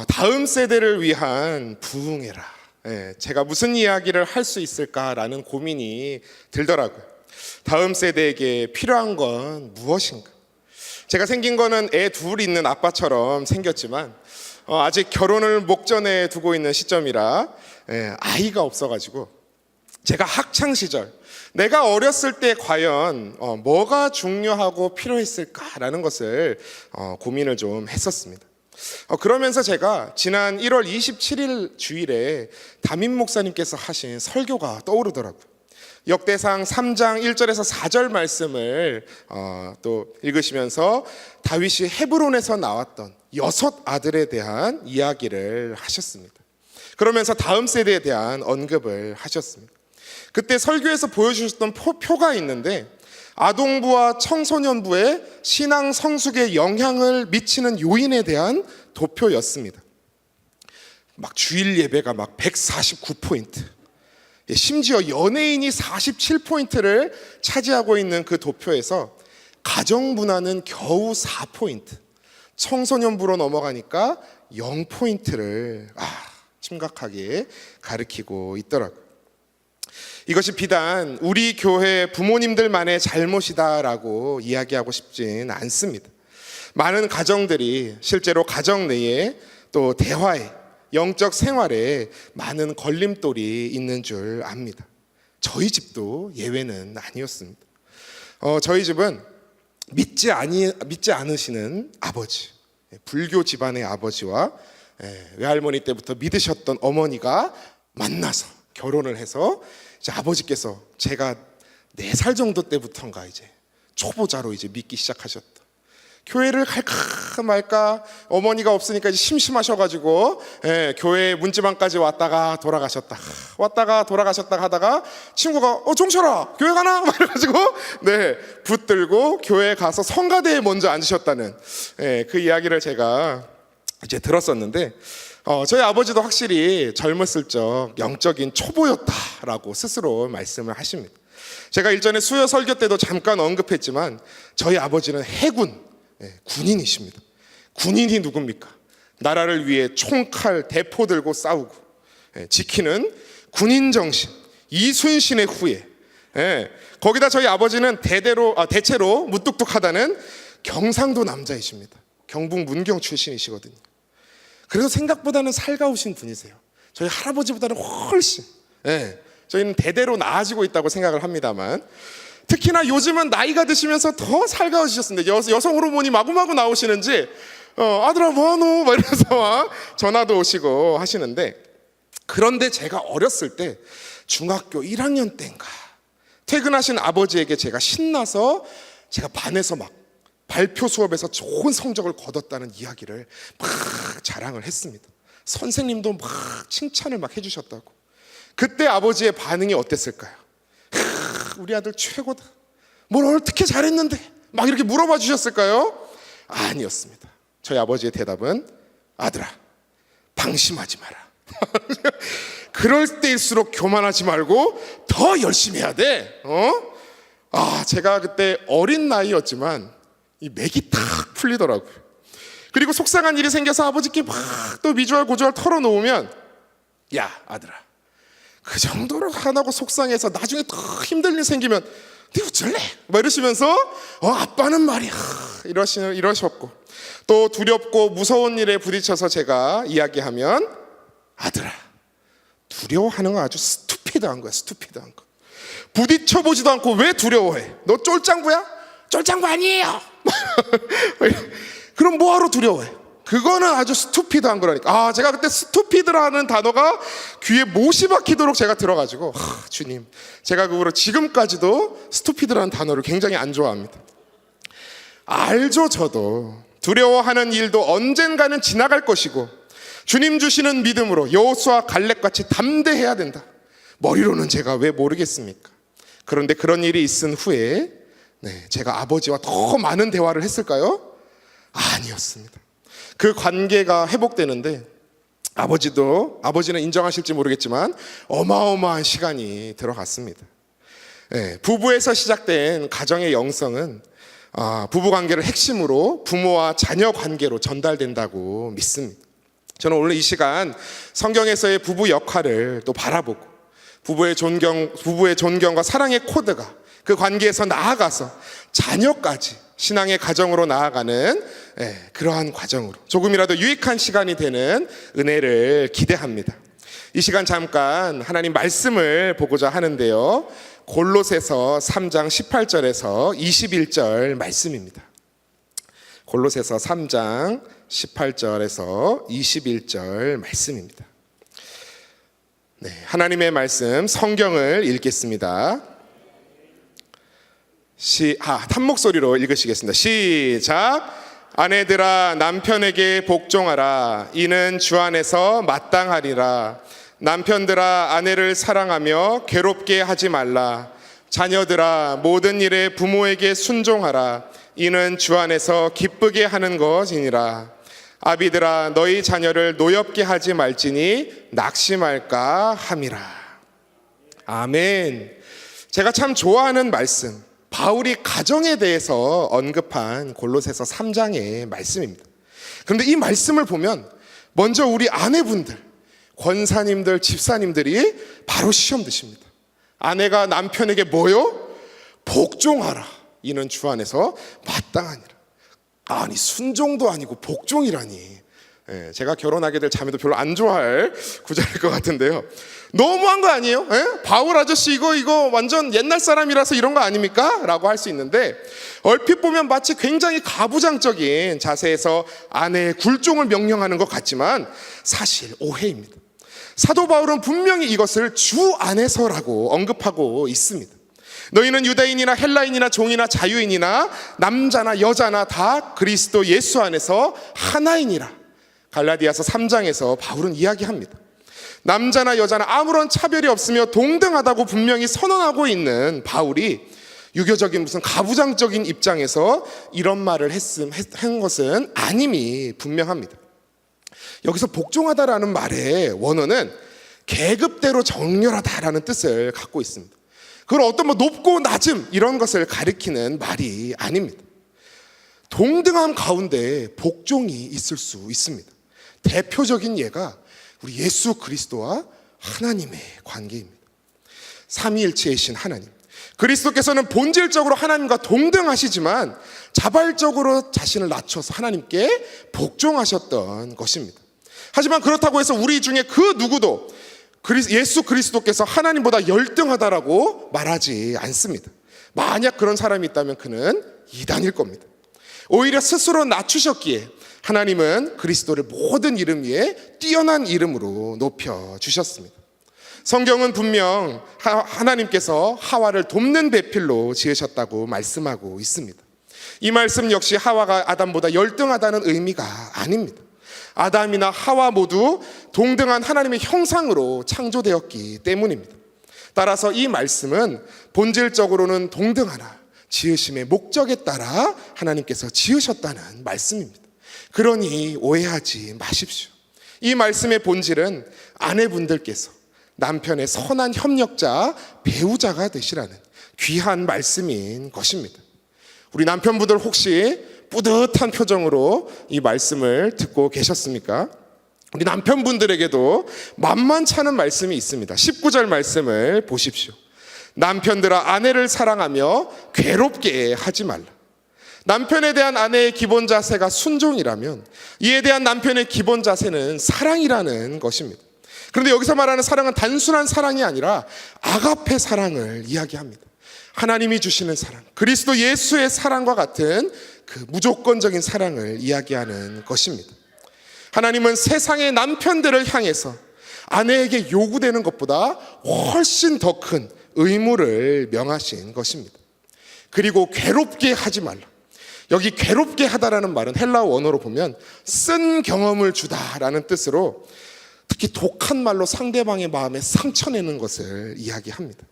다음 세대를 위한 부흥회라. 제가 무슨 이야기를 할 수 있을까라는 고민이 들더라고요. 다음 세대에게 필요한 건 무엇인가? 제가 생긴 거는 애 둘 있는 아빠처럼 생겼지만 아직 결혼을 목전에 두고 있는 시점이라 아이가 없어가지고 제가 학창 시절 내가 어렸을 때 과연 뭐가 중요하고 필요했을까라는 것을 고민을 좀 했었습니다. 그러면서 제가 지난 1월 27일 주일에 담임 목사님께서 하신 설교가 떠오르더라고요. 역대상 3장 1절에서 4절 말씀을 또 읽으시면서 다윗이 헤브론에서 나왔던 6 아들에 대한 이야기를 하셨습니다. 그러면서 다음 세대에 대한 언급을 하셨습니다. 그때 설교에서 보여주셨던 표가 있는데 아동부와 청소년부의 신앙 성숙에 영향을 미치는 요인에 대한 도표였습니다. 막 주일 예배가 막 149포인트, 심지어 연예인이 47포인트를 차지하고 있는 그 도표에서 가정문화는 겨우 4포인트, 청소년부로 넘어가니까 0포인트를 심각하게 가리키고 있더라고요. 이것이 비단 우리 교회 부모님들만의 잘못이다라고 이야기하고 싶진 않습니다. 많은 가정들이 실제로 가정 내에 또 대화에 영적 생활에 많은 걸림돌이 있는 줄 압니다. 저희 집도 예외는 아니었습니다. 저희 집은 믿지 않으시는 아버지, 불교 집안의 아버지와 외할머니 때부터 믿으셨던 어머니가 만나서 결혼을 해서 이제 아버지께서 제가 4살 정도 때부터인가 이제 초보자로 이제 믿기 시작하셨다. 교회를 갈까 말까 어머니가 없으니까 이제 심심하셔가지고 교회 문지방까지 왔다가 돌아가셨다 하다가 친구가 종철아 교회 가나? 막 이래가지고 붙들고 교회에 가서 성가대에 먼저 앉으셨다는 그 이야기를 제가 이제 들었었는데 저희 아버지도 확실히 젊었을 적 영적인 초보였다라고 스스로 말씀을 하십니다. 제가 일전에 수요 설교 때도 잠깐 언급했지만 저희 아버지는 해군 군인이십니다. 군인이 누굽니까? 나라를 위해 총칼 대포 들고 싸우고 지키는 군인 정신, 이순신의 후예. 거기다 저희 아버지는 대체로 무뚝뚝하다는 경상도 남자이십니다. 경북 문경 출신이시거든요. 그래서 생각보다는 살가우신 분이세요. 저희 할아버지보다는 훨씬 저희는 대대로 나아지고 있다고 생각을 합니다만, 특히나 요즘은 나이가 드시면서 더 살가워지셨습니다. 여성 호르몬이 마구마구 나오시는지 아들아 뭐하노? 막 이러면서 전화도 오시고 하시는데, 그런데 제가 어렸을 때 중학교 1학년 때인가 퇴근하신 아버지에게 제가 신나서 제가 반에서 막 발표 수업에서 좋은 성적을 거뒀다는 이야기를 막 자랑을 했습니다. 선생님도 막 칭찬을 막 해주셨다고. 그때 아버지의 반응이 어땠을까요? 우리 아들 최고다. 뭘 어떻게 잘했는데? 막 이렇게 물어봐 주셨을까요? 아니었습니다. 저희 아버지의 대답은 아들아, 방심하지 마라. 그럴 때일수록 교만하지 말고 더 열심히 해야 돼. 제가 그때 어린 나이였지만 이 맥이 탁 풀리더라고요. 그리고 속상한 일이 생겨서 아버지께 막 또 미주알 고주알 털어놓으면, 야 아들아, 그 정도로 하나고 속상해서 나중에 더 힘들 일 생기면 네 어쩔래? 막 이러시면서 아빠는 말이야 이러셨고, 또 두렵고 무서운 일에 부딪혀서 제가 이야기하면 아들아, 두려워하는 건 아주 스투피드한 거야. 스투피드한 거. 부딪혀보지도 않고 왜 두려워해? 너 쫄짱구야? 쫄짱구 아니에요. 그럼 뭐하러 두려워해? 그거는 아주 스투피드한 거라니까. 제가 그때 스투피드라는 단어가 귀에 못이 박히도록 제가 들어가지고 주님, 제가 그 후로 지금까지도 스투피드라는 단어를 굉장히 안 좋아합니다. 알죠. 저도 두려워하는 일도 언젠가는 지나갈 것이고 주님 주시는 믿음으로 여호수아 갈렙같이 담대해야 된다. 머리로는 제가 왜 모르겠습니까? 그런데 그런 일이 있은 후에 제가 아버지와 더 많은 대화를 했을까요? 아니었습니다. 그 관계가 회복되는데 아버지는 인정하실지 모르겠지만 어마어마한 시간이 들어갔습니다. 부부에서 시작된 가정의 영성은 부부관계를 핵심으로 부모와 자녀 관계로 전달된다고 믿습니다. 저는 오늘 이 시간 성경에서의 부부 역할을 또 바라보고 부부의 존경과 사랑의 코드가 그 관계에서 나아가서 자녀까지 신앙의 가정으로 나아가는 그러한 과정으로 조금이라도 유익한 시간이 되는 은혜를 기대합니다. 이 시간 잠깐 하나님 말씀을 보고자 하는데요, 골로새서 3장 18절에서 21절 말씀입니다. 골로새서 3장 18절에서 21절 말씀입니다. 하나님의 말씀 성경을 읽겠습니다. 한 목소리로 읽으시겠습니다. 시작. 아내들아 남편에게 복종하라. 이는 주 안에서 마땅하리라. 남편들아 아내를 사랑하며 괴롭게 하지 말라. 자녀들아 모든 일에 부모에게 순종하라. 이는 주 안에서 기쁘게 하는 것이니라. 아비들아 너희 자녀를 노엽게 하지 말지니 낙심할까 함이라. 아멘. 제가 참 좋아하는 말씀, 바울이 가정에 대해서 언급한 골로새서 3장의 말씀입니다. 그런데 이 말씀을 보면 먼저 우리 아내분들, 권사님들, 집사님들이 바로 시험 드십니다. 아내가 남편에게 뭐요? 복종하라. 이는 주 안에서 마땅하니라. 아니 순종도 아니고 복종이라니. 제가 결혼하게 될 자매도 별로 안 좋아할 구절일 것 같은데요. 너무한 거 아니에요? 바울 아저씨 이거 완전 옛날 사람이라서 이런 거 아닙니까? 라고 할 수 있는데, 얼핏 보면 마치 굉장히 가부장적인 자세에서 아내의 굴종을 명령하는 것 같지만 사실 오해입니다. 사도 바울은 분명히 이것을 주 안에서라고 언급하고 있습니다. 너희는 유대인이나 헬라인이나 종이나 자유인이나 남자나 여자나 다 그리스도 예수 안에서 하나이니라. 갈라디아서 3장에서 바울은 이야기합니다. 남자나 여자나 아무런 차별이 없으며 동등하다고 분명히 선언하고 있는 바울이 유교적인 무슨 가부장적인 입장에서 이런 말을 한 것은 아님이 분명합니다. 여기서 복종하다라는 말의 원어는 계급대로 정렬하다라는 뜻을 갖고 있습니다. 그걸 어떤 높고 낮음 이런 것을 가리키는 말이 아닙니다. 동등함 가운데 복종이 있을 수 있습니다. 대표적인 예가 우리 예수 그리스도와 하나님의 관계입니다. 삼위일체이신 하나님, 그리스도께서는 본질적으로 하나님과 동등하시지만 자발적으로 자신을 낮춰서 하나님께 복종하셨던 것입니다. 하지만 그렇다고 해서 우리 중에 그 누구도 예수 그리스도께서 하나님보다 열등하다라고 말하지 않습니다. 만약 그런 사람이 있다면 그는 이단일 겁니다. 오히려 스스로 낮추셨기에 하나님은 그리스도를 모든 이름 위에 뛰어난 이름으로 높여주셨습니다. 성경은 분명 하나님께서 하와를 돕는 배필로 지으셨다고 말씀하고 있습니다. 이 말씀 역시 하와가 아담보다 열등하다는 의미가 아닙니다. 아담이나 하와 모두 동등한 하나님의 형상으로 창조되었기 때문입니다. 따라서 이 말씀은 본질적으로는 동등하나 지으심의 목적에 따라 하나님께서 지으셨다는 말씀입니다. 그러니 오해하지 마십시오. 이 말씀의 본질은 아내분들께서 남편의 선한 협력자, 배우자가 되시라는 귀한 말씀인 것입니다. 우리 남편분들 혹시 뿌듯한 표정으로 이 말씀을 듣고 계셨습니까? 우리 남편분들에게도 만만찮은 말씀이 있습니다. 19절 말씀을 보십시오. 남편들아 아내를 사랑하며 괴롭게 하지 말라. 남편에 대한 아내의 기본 자세가 순종이라면 이에 대한 남편의 기본 자세는 사랑이라는 것입니다. 그런데 여기서 말하는 사랑은 단순한 사랑이 아니라 아가페 사랑을 이야기합니다. 하나님이 주시는 사랑, 그리스도 예수의 사랑과 같은 그 무조건적인 사랑을 이야기하는 것입니다. 하나님은 세상의 남편들을 향해서 아내에게 요구되는 것보다 훨씬 더 큰 의무를 명하신 것입니다. 그리고 괴롭게 하지 말라. 여기 괴롭게 하다라는 말은 헬라어 원어로 보면 쓴 경험을 주다라는 뜻으로 특히 독한 말로 상대방의 마음에 상처내는 것을 이야기합니다.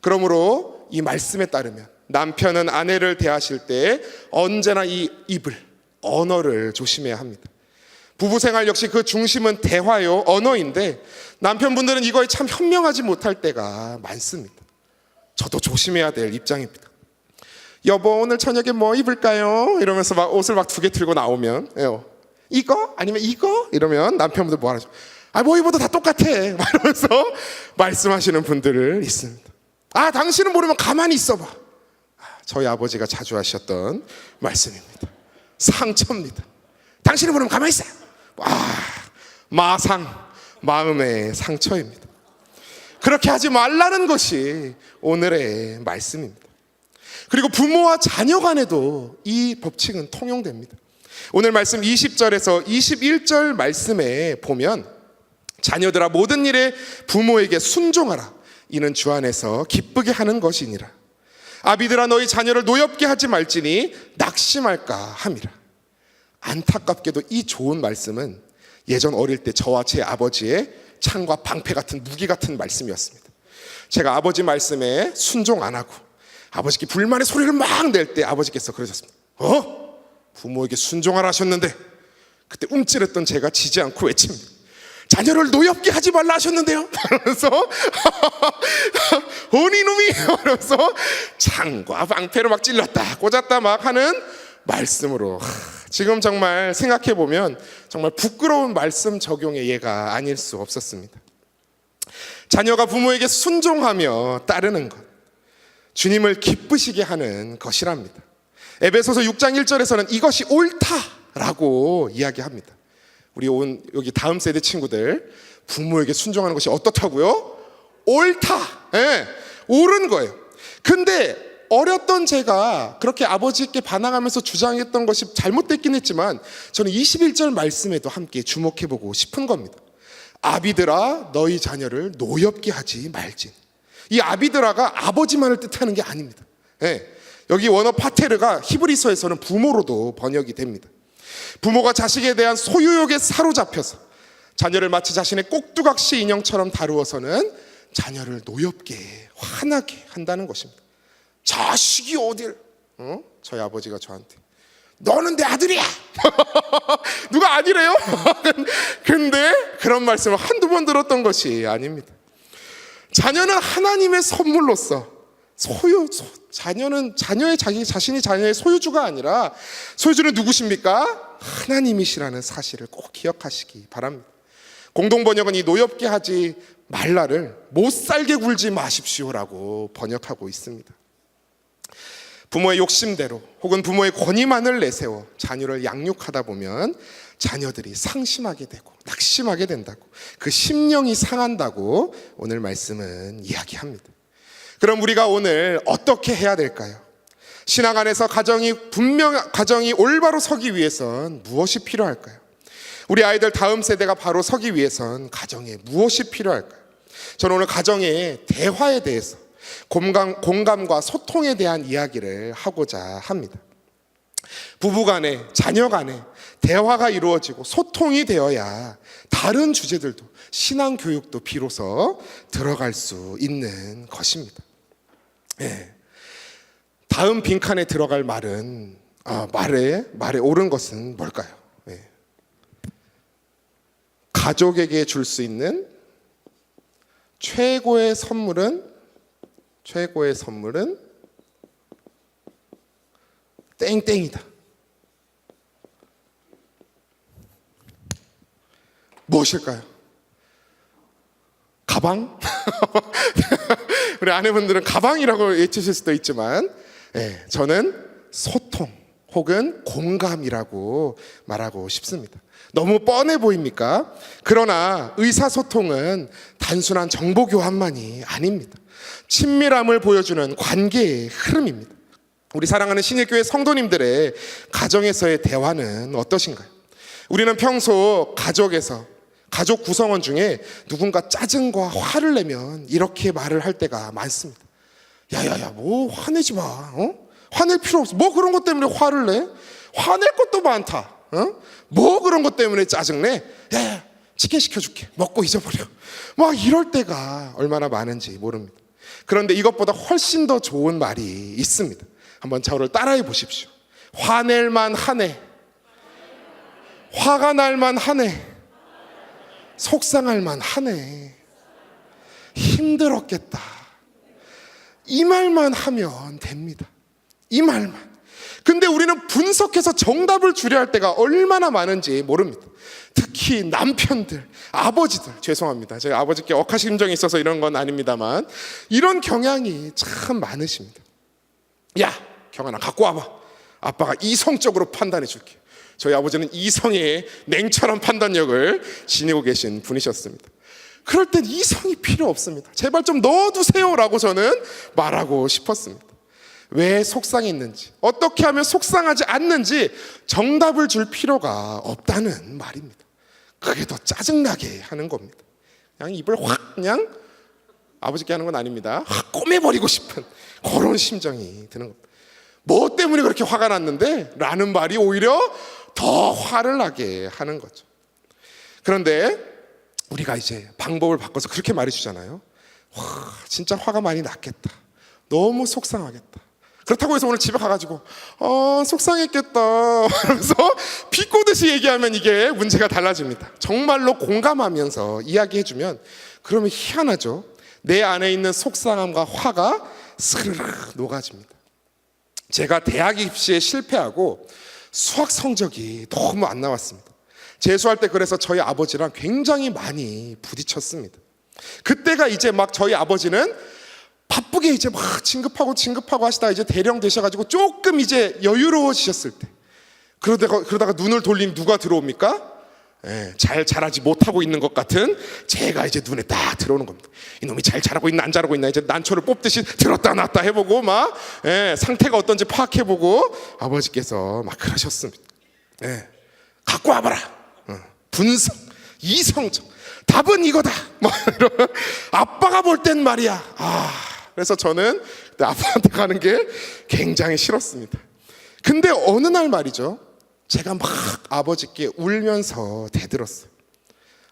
그러므로 이 말씀에 따르면 남편은 아내를 대하실 때 언제나 이 입을, 언어를 조심해야 합니다. 부부생활 역시 그 중심은 대화요, 언어인데 남편분들은 이거에 참 현명하지 못할 때가 많습니다. 저도 조심해야 될 입장입니다. 여보 오늘 저녁에 뭐 입을까요? 이러면서 막 옷을 막 2개 들고 나오면 이거? 아니면 이거? 이러면 남편분들 뭐 하죠? 뭐 입어도 다 똑같아. 이러면서 말씀하시는 분들 있습니다. 당신은 모르면 가만히 있어봐. 저희 아버지가 자주 하셨던 말씀입니다. 상처입니다. 당신은 모르면 가만히 있어요. 마음의 상처입니다. 그렇게 하지 말라는 것이 오늘의 말씀입니다. 그리고 부모와 자녀 간에도 이 법칙은 통용됩니다. 오늘 말씀 20절에서 21절 말씀에 보면 자녀들아 모든 일에 부모에게 순종하라. 이는 주 안에서 기쁘게 하는 것이니라. 아비들아 너희 자녀를 노엽게 하지 말지니 낙심할까 함이라. 안타깝게도 이 좋은 말씀은 예전 어릴 때 저와 제 아버지의 창과 방패 같은 무기 같은 말씀이었습니다. 제가 아버지 말씀에 순종 안 하고 아버지께 불만의 소리를 막 낼 때 아버지께서 그러셨습니다. 부모에게 순종하라 하셨는데, 그때 움찔했던 제가 지지 않고 외칩니다. 자녀를 노엽게 하지 말라 하셨는데요. 그러면서 어니놈이 그러면서 창과 방패로 막 찔렀다 꽂았다 막 하는 말씀으로, 지금 정말 생각해보면 정말 부끄러운 말씀 적용의 예가 아닐 수 없었습니다. 자녀가 부모에게 순종하며 따르는 것, 주님을 기쁘시게 하는 것이랍니다. 에베소서 6장 1절에서는 이것이 옳다라고 이야기합니다. 우리 여기 다음 세대 친구들, 부모에게 순종하는 것이 어떻다고요? 옳다. 옳은 거예요. 근데 어렸던 제가 그렇게 아버지께 반항하면서 주장했던 것이 잘못됐긴 했지만, 저는 21절 말씀에도 함께 주목해보고 싶은 겁니다. 아비들아 너희 자녀를 노엽게 하지 말지. 이 아비드라가 아버지만을 뜻하는 게 아닙니다. 여기 원어 파테르가 히브리서에서는 부모로도 번역이 됩니다. 부모가 자식에 대한 소유욕에 사로잡혀서 자녀를 마치 자신의 꼭두각시 인형처럼 다루어서는 자녀를 노엽게 화나게 한다는 것입니다. 자식이 어딜? 저희 아버지가 저한테 너는 내 아들이야. 누가 아니래요? 근데 그런 말씀을 한두 번 들었던 것이 아닙니다. 자녀는 하나님의 선물로서 자녀는 자신이 자녀의 소유주가 아니라, 소유주는 누구십니까? 하나님이시라는 사실을 꼭 기억하시기 바랍니다. 공동번역은 이 노엽게 하지 말라를 못 살게 굴지 마십시오라고 번역하고 있습니다. 부모의 욕심대로 혹은 부모의 권위만을 내세워 자녀를 양육하다 보면 자녀들이 상심하게 되고 낙심하게 된다고, 그 심령이 상한다고 오늘 말씀은 이야기합니다. 그럼 우리가 오늘 어떻게 해야 될까요? 신앙 안에서 가정이 올바로 서기 위해선 무엇이 필요할까요? 우리 아이들 다음 세대가 바로 서기 위해선 가정에 무엇이 필요할까요? 저는 오늘 가정의 대화에 대해서, 공감과 소통에 대한 이야기를 하고자 합니다. 부부간에, 자녀간에 대화가 이루어지고 소통이 되어야 다른 주제들도, 신앙교육도 비로소 들어갈 수 있는 것입니다. 다음 빈칸에 들어갈 말은, 말에 옳은 것은 뭘까요? 가족에게 줄 수 있는 최고의 선물은 땡땡이다. 무엇일까요? 가방? 우리 아내분들은 가방이라고 외치실 수도 있지만, 저는 소통 혹은 공감이라고 말하고 싶습니다. 너무 뻔해 보입니까? 그러나 의사소통은 단순한 정보 교환만이 아닙니다. 친밀함을 보여주는 관계의 흐름입니다. 우리 사랑하는 신일교회 성도님들의 가정에서의 대화는 어떠신가요? 우리는 평소 가족 구성원 중에 누군가 짜증과 화를 내면 이렇게 말을 할 때가 많습니다. 야야야, 뭐 화내지 마. 화낼 필요 없어. 뭐 그런 것 때문에 화를 내? 화낼 것도 많다. 뭐 그런 것 때문에 짜증내? 야, 치킨 시켜줄게. 먹고 잊어버려. 막 이럴 때가 얼마나 많은지 모릅니다. 그런데 이것보다 훨씬 더 좋은 말이 있습니다. 한번 저를 따라해 보십시오. 화낼만 하네. 화가 날만 하네. 속상할만 하네. 힘들었겠다. 이 말만 하면 됩니다. 이 말만. 근데 우리는 분석해서 정답을 주려 할 때가 얼마나 많은지 모릅니다. 특히 남편들, 아버지들, 죄송합니다. 제가 아버지께 억하신 심정이 있어서 이런 건 아닙니다만 이런 경향이 참 많으십니다. 야, 경환아 갖고 와봐. 아빠가 이성적으로 판단해 줄게. 저희 아버지는 이성의 냉철한 판단력을 지니고 계신 분이셨습니다. 그럴 땐 이성이 필요 없습니다. 제발 좀 넣어두세요라고 저는 말하고 싶었습니다. 왜 속상했는지, 어떻게 하면 속상하지 않는지 정답을 줄 필요가 없다는 말입니다. 그게 더 짜증나게 하는 겁니다. 그냥 입을 확 그냥 아버지께 하는 건 아닙니다. 확 꼬매버리고 싶은 그런 심정이 드는 겁니다. 뭐 때문에 그렇게 화가 났는데? 라는 말이 오히려 더 화를 나게 하는 거죠. 그런데 우리가 이제 방법을 바꿔서 그렇게 말해주잖아요. 와, 진짜 화가 많이 났겠다. 너무 속상하겠다. 그렇다고 해서 오늘 집에 가가지고 속상했겠다 하면서 비꼬듯이 얘기하면 이게 문제가 달라집니다. 정말로 공감하면서 이야기해주면 그러면 희한하죠. 내 안에 있는 속상함과 화가 스르르 녹아집니다. 제가 대학 입시에 실패하고 수학 성적이 너무 안 나왔습니다. 재수할 때 그래서 저희 아버지랑 굉장히 많이 부딪혔습니다. 그때가 이제 막 저희 아버지는 바쁘게 이제 막 진급하고 하시다가 이제 대령 되셔가지고 조금 이제 여유로워지셨을 때, 그러다가 눈을 돌리면 누가 들어옵니까? 잘 자라지 못하고 있는 것 같은 제가 이제 눈에 딱 들어오는 겁니다. 이놈이 잘 자라고 있나 안 자라고 있나 이제 난초를 뽑듯이 들었다 놨다 해보고 막 상태가 어떤지 파악해보고 아버지께서 막 그러셨습니다. 갖고 와봐라. 분석, 이성적, 답은 이거다. 막 이런 아빠가 볼 땐 말이야. 그래서 저는 아빠한테 가는 게 굉장히 싫었습니다. 근데 어느 날 말이죠, 제가 막 아버지께 울면서 대들었어요.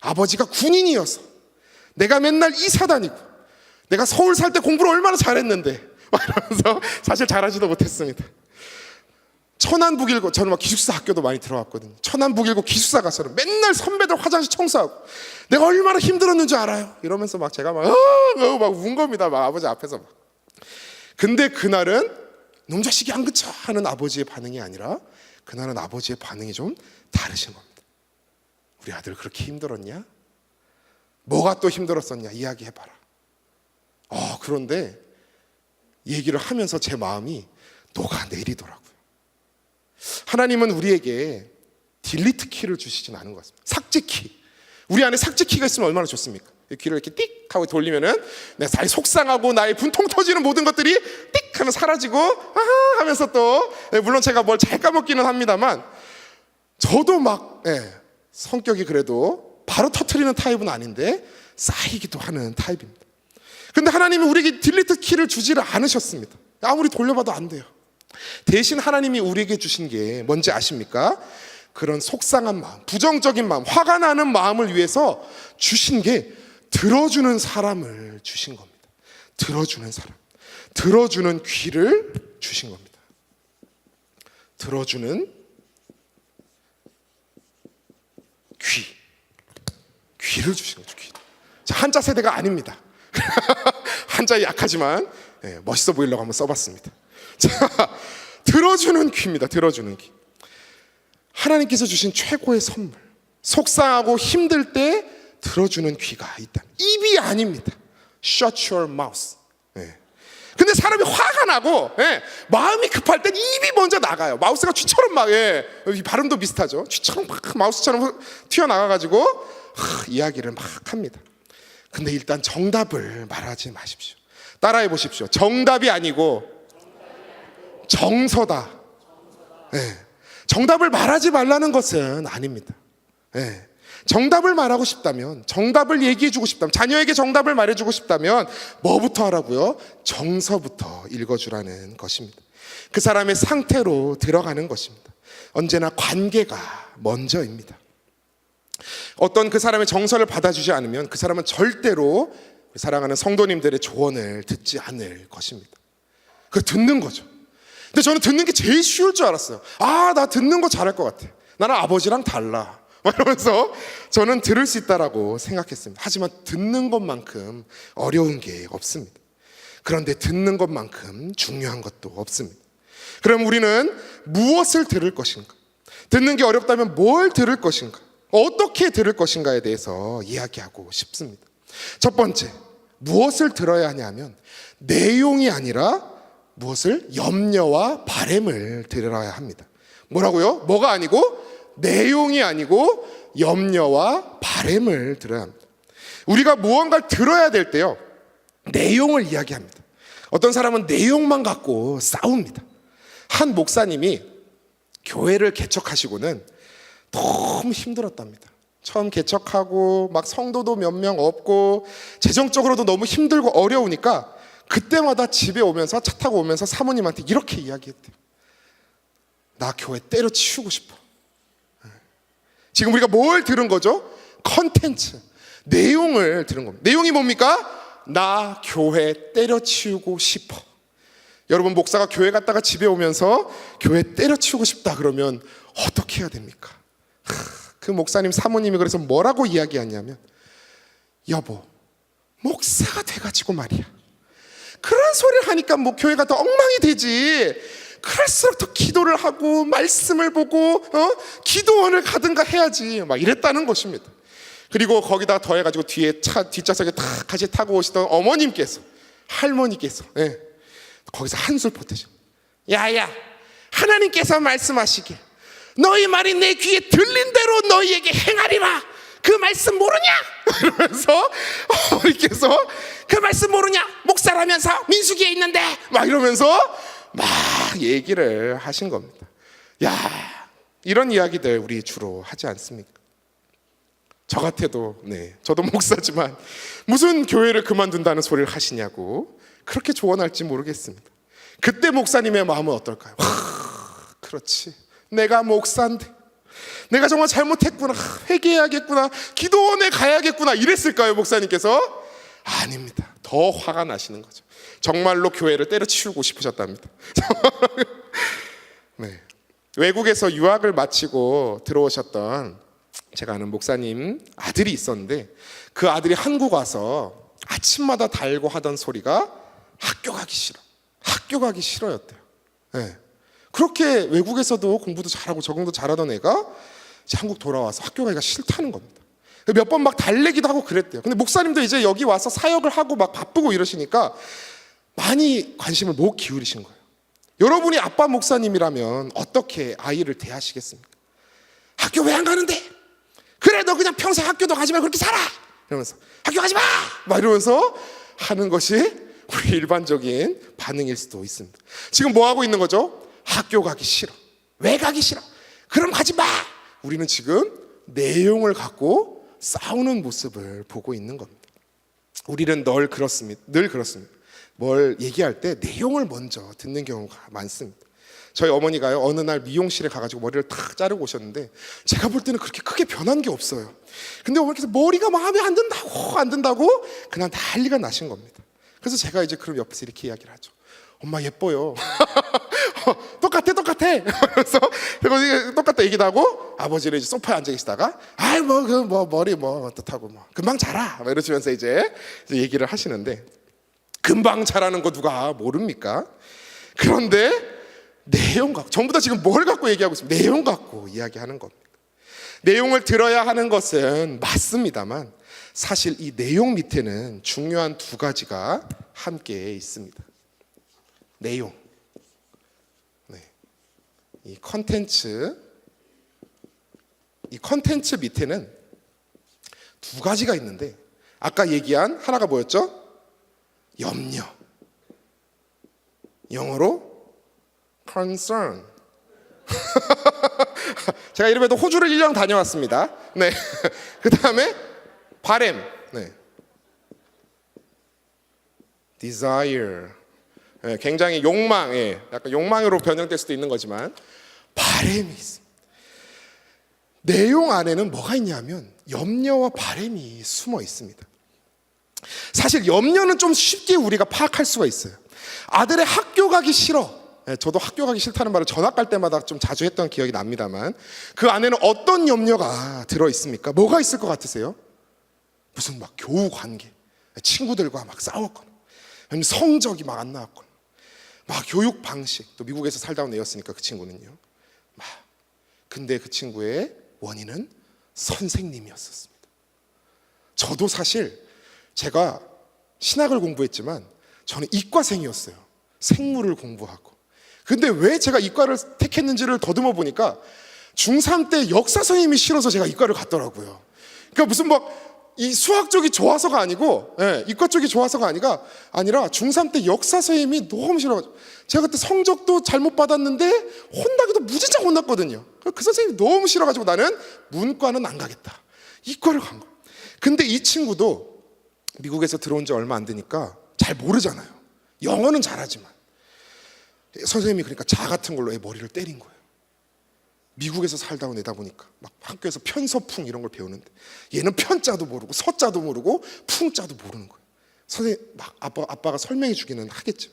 아버지가 군인이어서 내가 맨날 이사 다니고 내가 서울 살 때 공부를 얼마나 잘했는데 막 이러면서 사실 잘하지도 못했습니다. 천안북일고, 저는 막 기숙사 학교도 많이 들어갔거든요. 천안북일고 기숙사 가서는 맨날 선배들 화장실 청소하고 내가 얼마나 힘들었는 줄 알아요? 이러면서 막 제가 막 운 겁니다. 막 아버지 앞에서 막. 근데 그날은 놈 자식이 안 그쳐 하는 아버지의 반응이 아니라 그날은 아버지의 반응이 좀 다르신 겁니다. 우리 아들 그렇게 힘들었냐? 뭐가 또 힘들었었냐? 이야기해봐라. 그런데 얘기를 하면서 제 마음이 녹아내리더라고요. 하나님은 우리에게 딜리트 키를 주시진 않은 것 같습니다. 삭제 키. 우리 안에 삭제 키가 있으면 얼마나 좋습니까? 귀를 이렇게 띡 하고 돌리면은 내가 잘 속상하고 나의 분통 터지는 모든 것들이 띡 하면 사라지고 아하 하면서 또 물론 제가 뭘 잘 까먹기는 합니다만 저도 막 성격이 그래도 바로 터트리는 타입은 아닌데 쌓이기도 하는 타입입니다. 근데 하나님은 우리에게 딜리트 키를 주지를 않으셨습니다. 아무리 돌려봐도 안 돼요. 대신 하나님이 우리에게 주신 게 뭔지 아십니까? 그런 속상한 마음, 부정적인 마음, 화가 나는 마음을 위해서 주신 게 들어주는 사람을 주신 겁니다. 들어주는 사람, 들어주는 귀를 주신 겁니다. 들어주는 귀를 주신 거죠. 귀. 자, 한자 세대가 아닙니다. 한자 약하지만 멋있어 보이려고 한번 써봤습니다. 자, 들어주는 귀입니다. 들어주는 귀. 하나님께서 주신 최고의 선물. 속상하고 힘들 때 들어주는 귀가 있다. 입이 아닙니다. Shut your mouth. 근데 사람이 화가 나고 마음이 급할 땐 입이 먼저 나가요. 마우스가 쥐처럼 막 발음도 비슷하죠. 쥐처럼 막 마우스처럼 튀어나가가지고 이야기를 막 합니다. 근데 일단 정답을 말하지 마십시오. 따라해 보십시오. 정답이 아니고 정서다. 정답을 말하지 말라는 것은 아닙니다. 정답을 말하고 싶다면, 정답을 얘기해주고 싶다면, 자녀에게 정답을 말해주고 싶다면 뭐부터 하라고요? 정서부터 읽어주라는 것입니다. 그 사람의 상태로 들어가는 것입니다. 언제나 관계가 먼저입니다. 어떤 그 사람의 정서를 받아주지 않으면 그 사람은 절대로 사랑하는 성도님들의 조언을 듣지 않을 것입니다. 그걸 듣는 거죠. 근데 저는 듣는 게 제일 쉬울 줄 알았어요. 나 듣는 거 잘할 것 같아. 나는 아버지랑 달라. 이러면서 저는 들을 수 있다라고 생각했습니다. 하지만 듣는 것만큼 어려운 게 없습니다. 그런데 듣는 것만큼 중요한 것도 없습니다. 그럼 우리는 무엇을 들을 것인가? 듣는 게 어렵다면 뭘 들을 것인가? 어떻게 들을 것인가에 대해서 이야기하고 싶습니다. 첫 번째, 무엇을 들어야 하냐면 내용이 아니라 무엇을? 염려와 바램을 들어야 합니다. 뭐라고요? 뭐가 아니고? 내용이 아니고 염려와 바램을 들어야 합니다. 우리가 무언가를 들어야 될 때요, 내용을 이야기합니다. 어떤 사람은 내용만 갖고 싸웁니다. 한 목사님이 교회를 개척하시고는 너무 힘들었답니다. 처음 개척하고 막 성도도 몇 명 없고 재정적으로도 너무 힘들고 어려우니까 그때마다 집에 오면서, 차 타고 오면서 사모님한테 이렇게 이야기했대요. 나 교회 때려치우고 싶어. 지금 우리가 뭘 들은 거죠? 컨텐츠, 내용을 들은 겁니다. 내용이 뭡니까? 나 교회 때려치우고 싶어. 여러분, 목사가 교회 갔다가 집에 오면서 교회 때려치우고 싶다 그러면 어떻게 해야 됩니까? 그 목사님 사모님이 그래서 뭐라고 이야기하냐면, 여보, 목사가 돼가지고 말이야, 그런 소리를 하니까 뭐 교회가 더 엉망이 되지. 그럴수록 더 기도를 하고 말씀을 보고 기도원을 가든가 해야지. 막 이랬다는 것입니다. 그리고 거기다 더해가지고 뒤에 뒷좌석에 탁 같이 타고 오시던 어머님께서, 할머니께서, 거기서 한술 보태죠. 야야, 하나님께서 말씀하시길 너희 말이 내 귀에 들린 대로 너희에게 행하리라. 그 말씀 모르냐? 이러면서 어머니께서 그 말씀 모르냐? 목사라면서 민수기에 있는데 막 이러면서 막 얘기를 하신 겁니다. 야, 이런 이야기들 우리 주로 하지 않습니까? 저 같아도, 저도 목사지만 무슨 교회를 그만둔다는 소리를 하시냐고 그렇게 조언할지 모르겠습니다. 그때 목사님의 마음은 어떨까요? 그렇지, 내가 목사인데 내가 정말 잘못했구나, 회개해야겠구나, 기도원에 가야겠구나 이랬을까요? 목사님께서? 아닙니다. 더 화가 나시는 거죠. 정말로 교회를 때려치우고 싶으셨답니다. 외국에서 유학을 마치고 들어오셨던 제가 아는 목사님 아들이 있었는데, 그 아들이 한국 와서 아침마다 달고 하던 소리가 학교 가기 싫어, 학교 가기 싫어였대요. 그렇게 외국에서도 공부도 잘하고 적응도 잘하던 애가 이제 한국 돌아와서 학교 가기가 싫다는 겁니다. 몇 번 막 달래기도 하고 그랬대요. 근데 목사님도 이제 여기 와서 사역을 하고 막 바쁘고 이러시니까 많이 관심을 못 기울이신 거예요. 여러분이 아빠 목사님이라면 어떻게 아이를 대하시겠습니까? 학교 왜 안 가는데? 그래, 너 그냥 평생 학교도 가지 말고 그렇게 살아! 이러면서 학교 가지 마! 막 이러면서 하는 것이 우리 일반적인 반응일 수도 있습니다. 지금 뭐 하고 있는 거죠? 학교 가기 싫어. 왜 가기 싫어? 그럼 가지 마! 우리는 지금 내용을 갖고 싸우는 모습을 보고 있는 겁니다. 우리는 늘 그렇습니다. 뭘 얘기할 때 내용을 먼저 듣는 경우가 많습니다. 저희 어머니가요, 어느 날 미용실에 가가지고 머리를 탁 자르고 오셨는데 제가 볼 때는 그렇게 크게 변한 게 없어요. 근데 어머니께서 머리가 마음에 안 든다고 그냥 난리가 나신 겁니다. 그래서 제가 이제 그럼 옆에서 이렇게 이야기를 하죠. 엄마 예뻐요. 똑같아. 그래서 똑같다 얘기도 하고, 아버지는 이제 소파에 앉아 계시다가 머리 어떻다고 금방 자라 막 이러시면서 이제 얘기를 하시는데, 금방 자라는 거 누가 모릅니까? 그런데 내용 갖고, 전부 다 지금 뭘 갖고 얘기하고 있습니까? 내용 갖고 이야기하는 겁니다. 내용을 들어야 하는 것은 맞습니다만 사실 이 내용 밑에는 중요한 두 가지가 함께 있습니다. 내용, 이 컨텐츠 밑에는 두 가지가 있는데, 아까 얘기한 하나가 뭐였죠? 염려, 영어로 concern. 제가 이름에도 호주를 1년 다녀왔습니다. 그 다음에 바램, desire. 굉장히 욕망, 약간 욕망으로 변형될 수도 있는 거지만 바램이 있습니다. 내용 안에는 뭐가 있냐면 염려와 바램이 숨어 있습니다. 사실 염려는 좀 쉽게 우리가 파악할 수가 있어요. 아들의 학교 가기 싫어. 저도 학교 가기 싫다는 말을 전학 갈 때마다 좀 자주 했던 기억이 납니다만, 그 안에는 어떤 염려가 들어있습니까? 뭐가 있을 것 같으세요? 무슨 막 교우 관계, 친구들과 막 싸웠거나, 아니면 성적이 막 안 나왔거나, 막 교육 방식, 또 미국에서 살다 온 애였으니까 그 친구는요. 막 근데 그 친구의 원인은 선생님이었었습니다. 저도 사실 제가 신학을 공부했지만 저는 이과생이었어요. 생물을 공부하고. 근데 왜 제가 이과를 택했는지를 더듬어 보니까 중3 때 역사 선생님이 싫어서 제가 이과를 갔더라고요. 그러니까 무슨 막 이 수학 쪽이 좋아서가 아니고, 이과 쪽이 좋아서가 아니라 중3 때 역사 선생님이 너무 싫어가지고 제가 그때 성적도 잘못 받았는데 혼나기도 무지장 혼났거든요. 그 선생님이 너무 싫어가지고 나는 문과는 안 가겠다, 이과를 간 거예요. 근데 이 친구도 미국에서 들어온 지 얼마 안 되니까 잘 모르잖아요. 영어는 잘하지만 선생님이 그러니까 자 같은 걸로 애 머리를 때린 거예요. 미국에서 살다 온 애다 보니까 막 학교에서 편서풍 이런 걸 배우는데 얘는 편자도 모르고 서자도 모르고 풍자도 모르는 거예요. 선생님 막 아빠가 설명해 주기는 하겠죠.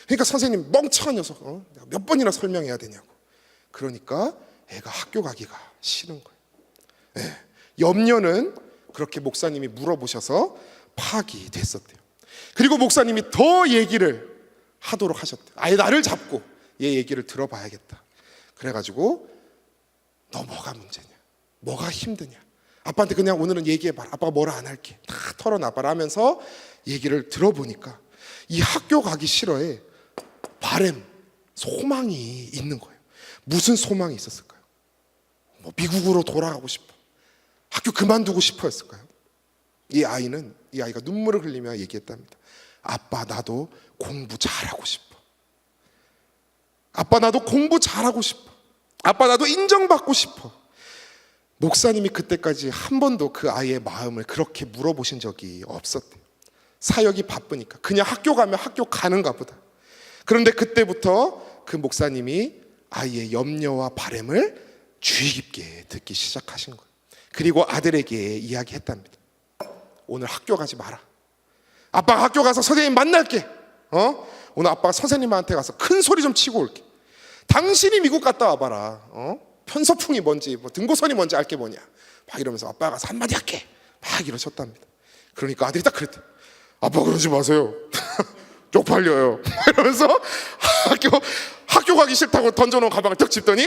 그러니까 선생님 멍청한 녀석, 내가 몇 번이나 설명해야 되냐고. 그러니까 애가 학교 가기가 싫은 거예요. 염려는 그렇게 목사님이 물어보셔서 파악이 됐었대요. 그리고 목사님이 더 얘기를 하도록 하셨대요. 아예 나를 잡고 얘 얘기를 들어봐야겠다. 그래가지고 너 뭐가 문제냐, 뭐가 힘드냐, 아빠한테 그냥 오늘은 얘기해봐라, 아빠가 뭐라 안 할게, 다 털어놔봐라 하면서 얘기를 들어보니까 이 학교 가기 싫어에 바램, 소망이 있는 거예요. 무슨 소망이 있었을까요? 뭐 미국으로 돌아가고 싶어, 학교 그만두고 싶어였을까요? 이 아이가 눈물을 흘리며 얘기했답니다. 아빠 나도 공부 잘하고 싶어. 아빠 나도 공부 잘하고 싶어. 아빠 나도 인정받고 싶어. 목사님이 그때까지 한 번도 그 아이의 마음을 그렇게 물어보신 적이 없었대요. 사역이 바쁘니까 그냥 학교 가면 학교 가는가 보다. 그런데 그때부터 그 목사님이 아이의 염려와 바램을 주의 깊게 듣기 시작하신 거예요. 그리고 아들에게 이야기했답니다. 오늘 학교 가지 마라. 아빠가 학교 가서 선생님 만날게. 오늘 아빠가 선생님한테 가서 큰 소리 좀 치고 올게. 당신이 미국 갔다 와봐라. 편서풍이 뭔지, 뭐 등고선이 뭔지 알게 뭐냐. 막 이러면서 아빠가 가서 한마디 할게. 막 이러셨답니다. 그러니까 아들이 딱 그랬대. 아빠 그러지 마세요. 쪽팔려요. 이러면서 학교 가기 싫다고 던져놓은 가방을 딱 짚더니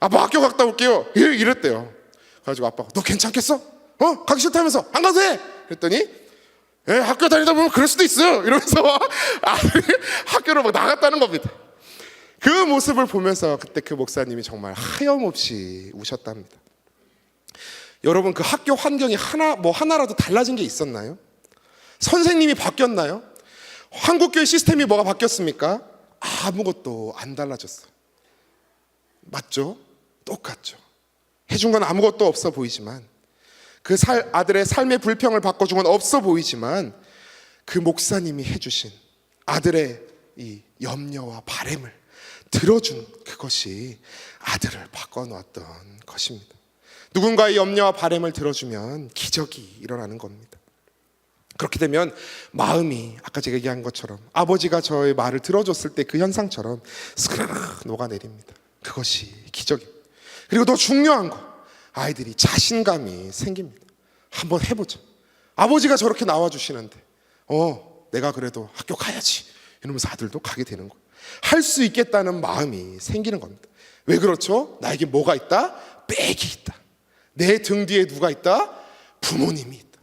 아빠 학교 갔다 올게요. 이랬대요. 그래가지고 아빠가 너 괜찮겠어? 가기 싫다면서 안 가도 돼. 그랬더니 학교 다니다 보면 그럴 수도 있어요. 이러면서 아들이 학교로 막 나갔다는 겁니다. 그 모습을 보면서 그때 그 목사님이 정말 하염없이 우셨답니다. 여러분 그 학교 환경이 하나라도 달라진 게 있었나요? 선생님이 바뀌었나요? 한국교회 시스템이 뭐가 바뀌었습니까? 아무것도 안 달라졌어요. 맞죠? 똑같죠. 해준 건 아무것도 없어 보이지만 그 아들의 삶의 불평을 바꿔준 건 없어 보이지만 그 목사님이 해주신 아들의 이 염려와 바램을 들어준 그것이 아들을 바꿔놓았던 것입니다. 누군가의 염려와 바램을 들어주면 기적이 일어나는 겁니다. 그렇게 되면 마음이 아까 제가 얘기한 것처럼 아버지가 저의 말을 들어줬을 때 그 현상처럼 스르르 녹아내립니다. 그것이 기적입니다. 그리고 더 중요한 거, 아이들이 자신감이 생깁니다. 한번 해보자. 아버지가 저렇게 나와주시는데 내가 그래도 학교 가야지 이러면서 아들도 가게 되는 거예요. 할 수 있겠다는 마음이 생기는 겁니다. 왜 그렇죠? 나에게 뭐가 있다? 백이 있다. 내 등 뒤에 누가 있다? 부모님이 있다.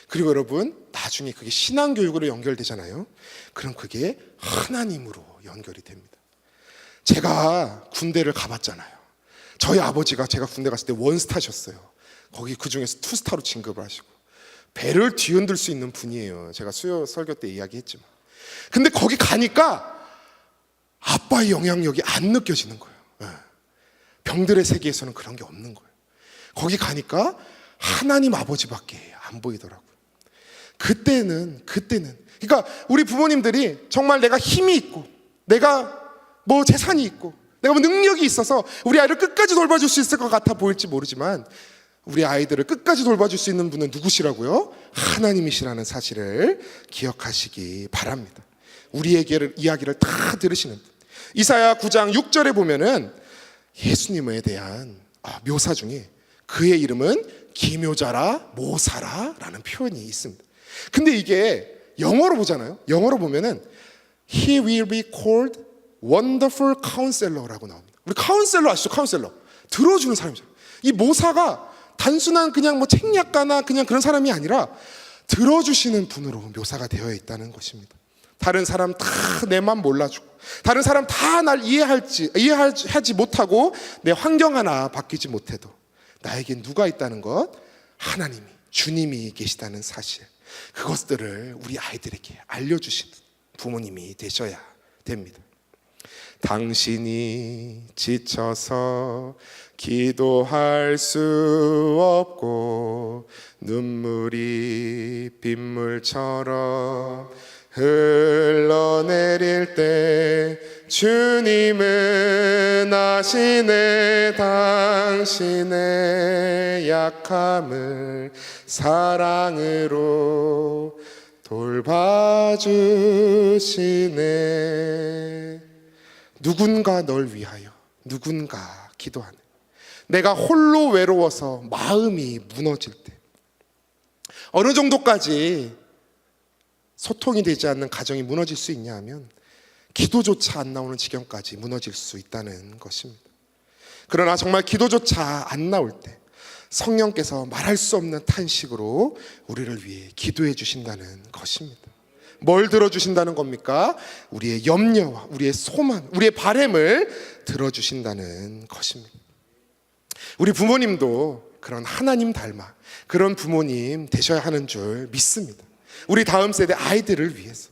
그리고 여러분 나중에 그게 신앙교육으로 연결되잖아요. 그럼 그게 하나님으로 연결이 됩니다. 제가 군대를 가봤잖아요. 저희 아버지가 제가 군대 갔을 때 원스타셨어요. 거기 그중에서 투스타로 진급을 하시고 배를 뒤흔들 수 있는 분이에요. 제가 수요 설교 때 이야기했지만. 근데 거기 가니까 아빠의 영향력이 안 느껴지는 거예요. 병들의 세계에서는 그런 게 없는 거예요. 거기 가니까 하나님 아버지밖에 안 보이더라고요. 그때는 그러니까 우리 부모님들이 정말 내가 힘이 있고 내가 뭐 재산이 있고 내가 뭐 능력이 있어서 우리 아이를 끝까지 돌봐줄 수 있을 것 같아 보일지 모르지만 우리 아이들을 끝까지 돌봐줄 수 있는 분은 누구시라고요? 하나님이시라는 사실을 기억하시기 바랍니다. 우리에게 이야기를 다 들으시는 분. 이사야 9장 6절에 보면은 예수님에 대한 묘사 중에 그의 이름은 기묘자라 모사라라는 표현이 있습니다. 근데 이게 영어로 보잖아요. 영어로 보면은 He will be called 원더풀 카운셀러라고 나옵니다. 우리 카운셀러 아시죠? 카운셀러. 들어주는 사람이죠. 이 모사가 단순한 그냥 뭐 책략가나 그냥 그런 사람이 아니라 들어주시는 분으로 묘사가 되어 있다는 것입니다. 다른 사람 다 내 맘 몰라주고, 다른 사람 다 날 이해하지 못하고, 내 환경 하나 바뀌지 못해도 나에겐 누가 있다는 것? 하나님이, 주님이 계시다는 사실, 그것들을 우리 아이들에게 알려주시는 부모님이 되셔야 됩니다. 당신이 지쳐서 기도할 수 없고 눈물이 빗물처럼 흘러내릴 때 주님은 아시네. 당신의 약함을 사랑으로 돌봐주시네. 누군가 널 위하여, 누군가 기도하네. 내가 홀로 외로워서 마음이 무너질 때, 어느 정도까지 소통이 되지 않는 가정이 무너질 수 있냐 하면 기도조차 안 나오는 지경까지 무너질 수 있다는 것입니다. 그러나 정말 기도조차 안 나올 때 성령께서 말할 수 없는 탄식으로 우리를 위해 기도해 주신다는 것입니다. 뭘 들어주신다는 겁니까? 우리의 염려와 우리의 소망, 우리의 바램을 들어주신다는 것입니다. 우리 부모님도 그런 하나님 닮아 그런 부모님 되셔야 하는 줄 믿습니다. 우리 다음 세대 아이들을 위해서.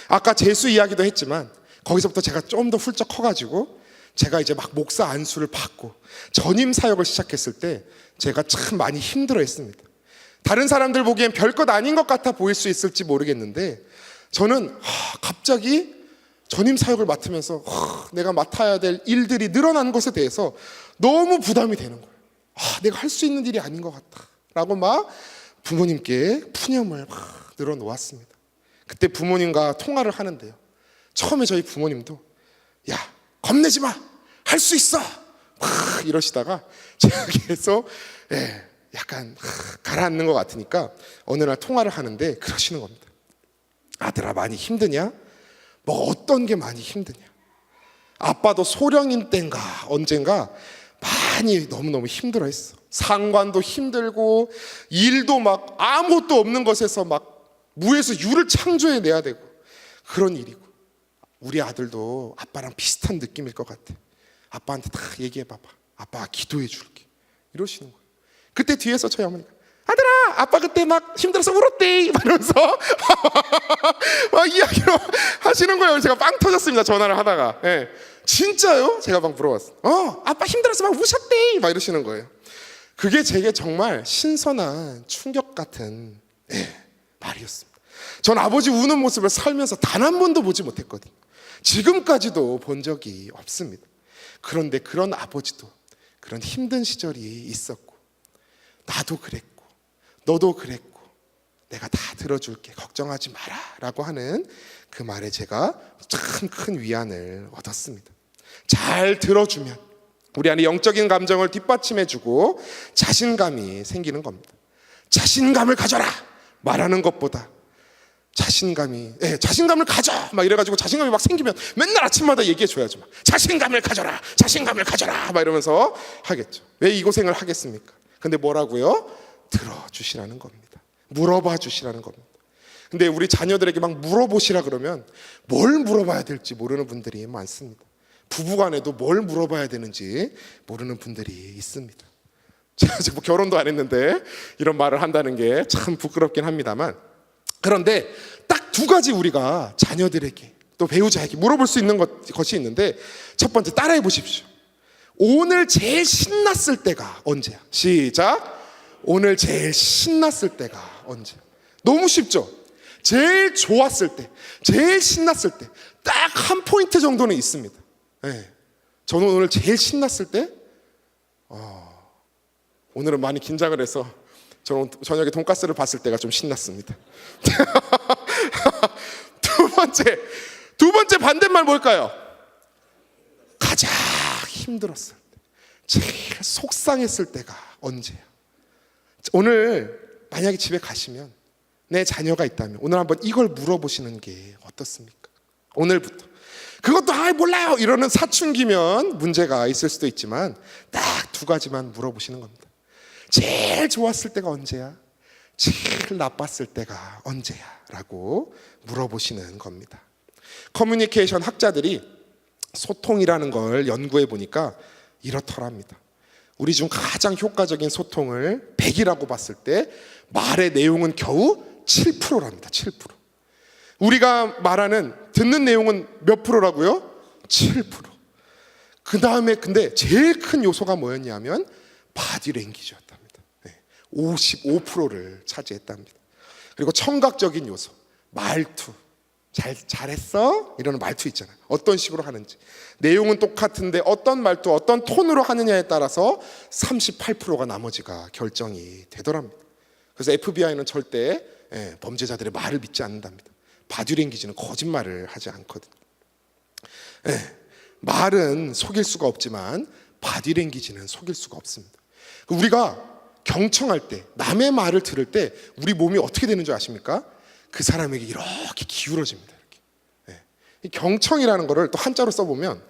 아까 재수 이야기도 했지만 거기서부터 제가 좀 더 훌쩍 커가지고 제가 이제 막 목사 안수를 받고 전임 사역을 시작했을 때 제가 참 많이 힘들어했습니다. 다른 사람들 보기엔 별것 아닌 것 같아 보일 수 있을지 모르겠는데 저는 갑자기 전임 사역을 맡으면서 내가 맡아야 될 일들이 늘어난 것에 대해서 너무 부담이 되는 거예요. 내가 할 수 있는 일이 아닌 것 같다 라고 막 부모님께 푸념을 막 늘어놓았습니다. 그때 부모님과 통화를 하는데요, 처음에 저희 부모님도 야 겁내지 마, 할 수 있어 막 이러시다가 제가 계속 약간 가라앉는 것 같으니까 어느 날 통화를 하는데 그러시는 겁니다. 아들아 많이 힘드냐? 뭐 어떤 게 많이 힘드냐? 아빠도 소령인 때인가 언젠가 많이 너무너무 힘들어했어. 상관도 힘들고 일도 막 아무것도 없는 것에서 막 무에서 유를 창조해내야 되고 그런 일이고, 우리 아들도 아빠랑 비슷한 느낌일 것 같아. 아빠한테 다 얘기해봐봐. 아빠가 기도해 줄게. 이러시는 거예요. 그때 뒤에서 저희 어머니가 아들아 아빠 그때 막 힘들어서 울었대 막 이러면서 막 이야기로 하시는 거예요. 제가 빵 터졌습니다. 전화를 하다가. 진짜요? 제가 막 물어봤어요. 아빠 힘들어서 막 우셨대 막 이러시는 거예요. 그게 제게 정말 신선한 충격 같은 말이었습니다. 전 아버지 우는 모습을 살면서 단 한 번도 보지 못했거든요. 지금까지도 본 적이 없습니다. 그런데 그런 아버지도 그런 힘든 시절이 있었고, 나도 그랬고 너도 그랬고 내가 다 들어줄게 걱정하지 마라 라고 하는 그 말에 제가 참 큰 위안을 얻었습니다. 잘 들어주면 우리 안에 영적인 감정을 뒷받침해주고 자신감이 생기는 겁니다. 자신감을 가져라 말하는 것보다 자신감을 가져 막 이래가지고 자신감이 막 생기면 맨날 아침마다 얘기해줘야죠. 막 자신감을 가져라 막 이러면서 하겠죠. 왜 이 고생을 하겠습니까? 근데 뭐라고요? 들어주시라는 겁니다. 물어봐 주시라는 겁니다. 근데 우리 자녀들에게 막 물어보시라 그러면 뭘 물어봐야 될지 모르는 분들이 많습니다. 부부간에도 뭘 물어봐야 되는지 모르는 분들이 있습니다. 제가 아직 뭐 결혼도 안 했는데 이런 말을 한다는 게 참 부끄럽긴 합니다만, 그런데 딱 두 가지 우리가 자녀들에게 또 배우자에게 물어볼 수 있는 것이 있는데, 첫 번째 따라해 보십시오. 오늘 제일 신났을 때가 언제야? 시작. 오늘 제일 신났을 때가 언제야? 너무 쉽죠? 제일 좋았을 때, 제일 신났을 때 딱 한 포인트 정도는 있습니다. 저는 오늘 제일 신났을 때 오늘은 많이 긴장을 해서 저는 저녁에 돈가스를 봤을 때가 좀 신났습니다. 두 번째 반대말 뭘까요? 가장 힘들었을 때, 제일 속상했을 때가 언제야? 오늘 만약에 집에 가시면 내 자녀가 있다면 오늘 한번 이걸 물어보시는 게 어떻습니까? 오늘부터 그것도 몰라요 이러는 사춘기면 문제가 있을 수도 있지만 딱 두 가지만 물어보시는 겁니다. 제일 좋았을 때가 언제야? 제일 나빴을 때가 언제야? 라고 물어보시는 겁니다. 커뮤니케이션 학자들이 소통이라는 걸 연구해 보니까 이렇더랍니다. 우리 중 가장 효과적인 소통을 100이라고 봤을 때 말의 내용은 겨우 7%랍니다. 7%. 우리가 말하는 듣는 내용은 몇 프로라고요? 7%. 그 다음에 근데 제일 큰 요소가 뭐였냐면 바디랭귀지였답니다. 55%를 차지했답니다. 그리고 청각적인 요소, 말투, 잘했어? 이런 말투 있잖아요. 어떤 식으로 하는지. 내용은 똑같은데 어떤 말투, 어떤 톤으로 하느냐에 따라서 38%가 나머지가 결정이 되더랍니다. 그래서 FBI는 절대 범죄자들의 말을 믿지 않는답니다. 바디랭귀지는 거짓말을 하지 않거든요. 말은 속일 수가 없지만 바디랭귀지는 속일 수가 없습니다. 우리가 경청할 때, 남의 말을 들을 때 우리 몸이 어떻게 되는 줄 아십니까? 그 사람에게 이렇게 기울어집니다. 이렇게. 이 경청이라는 거를 또 한자로 써보면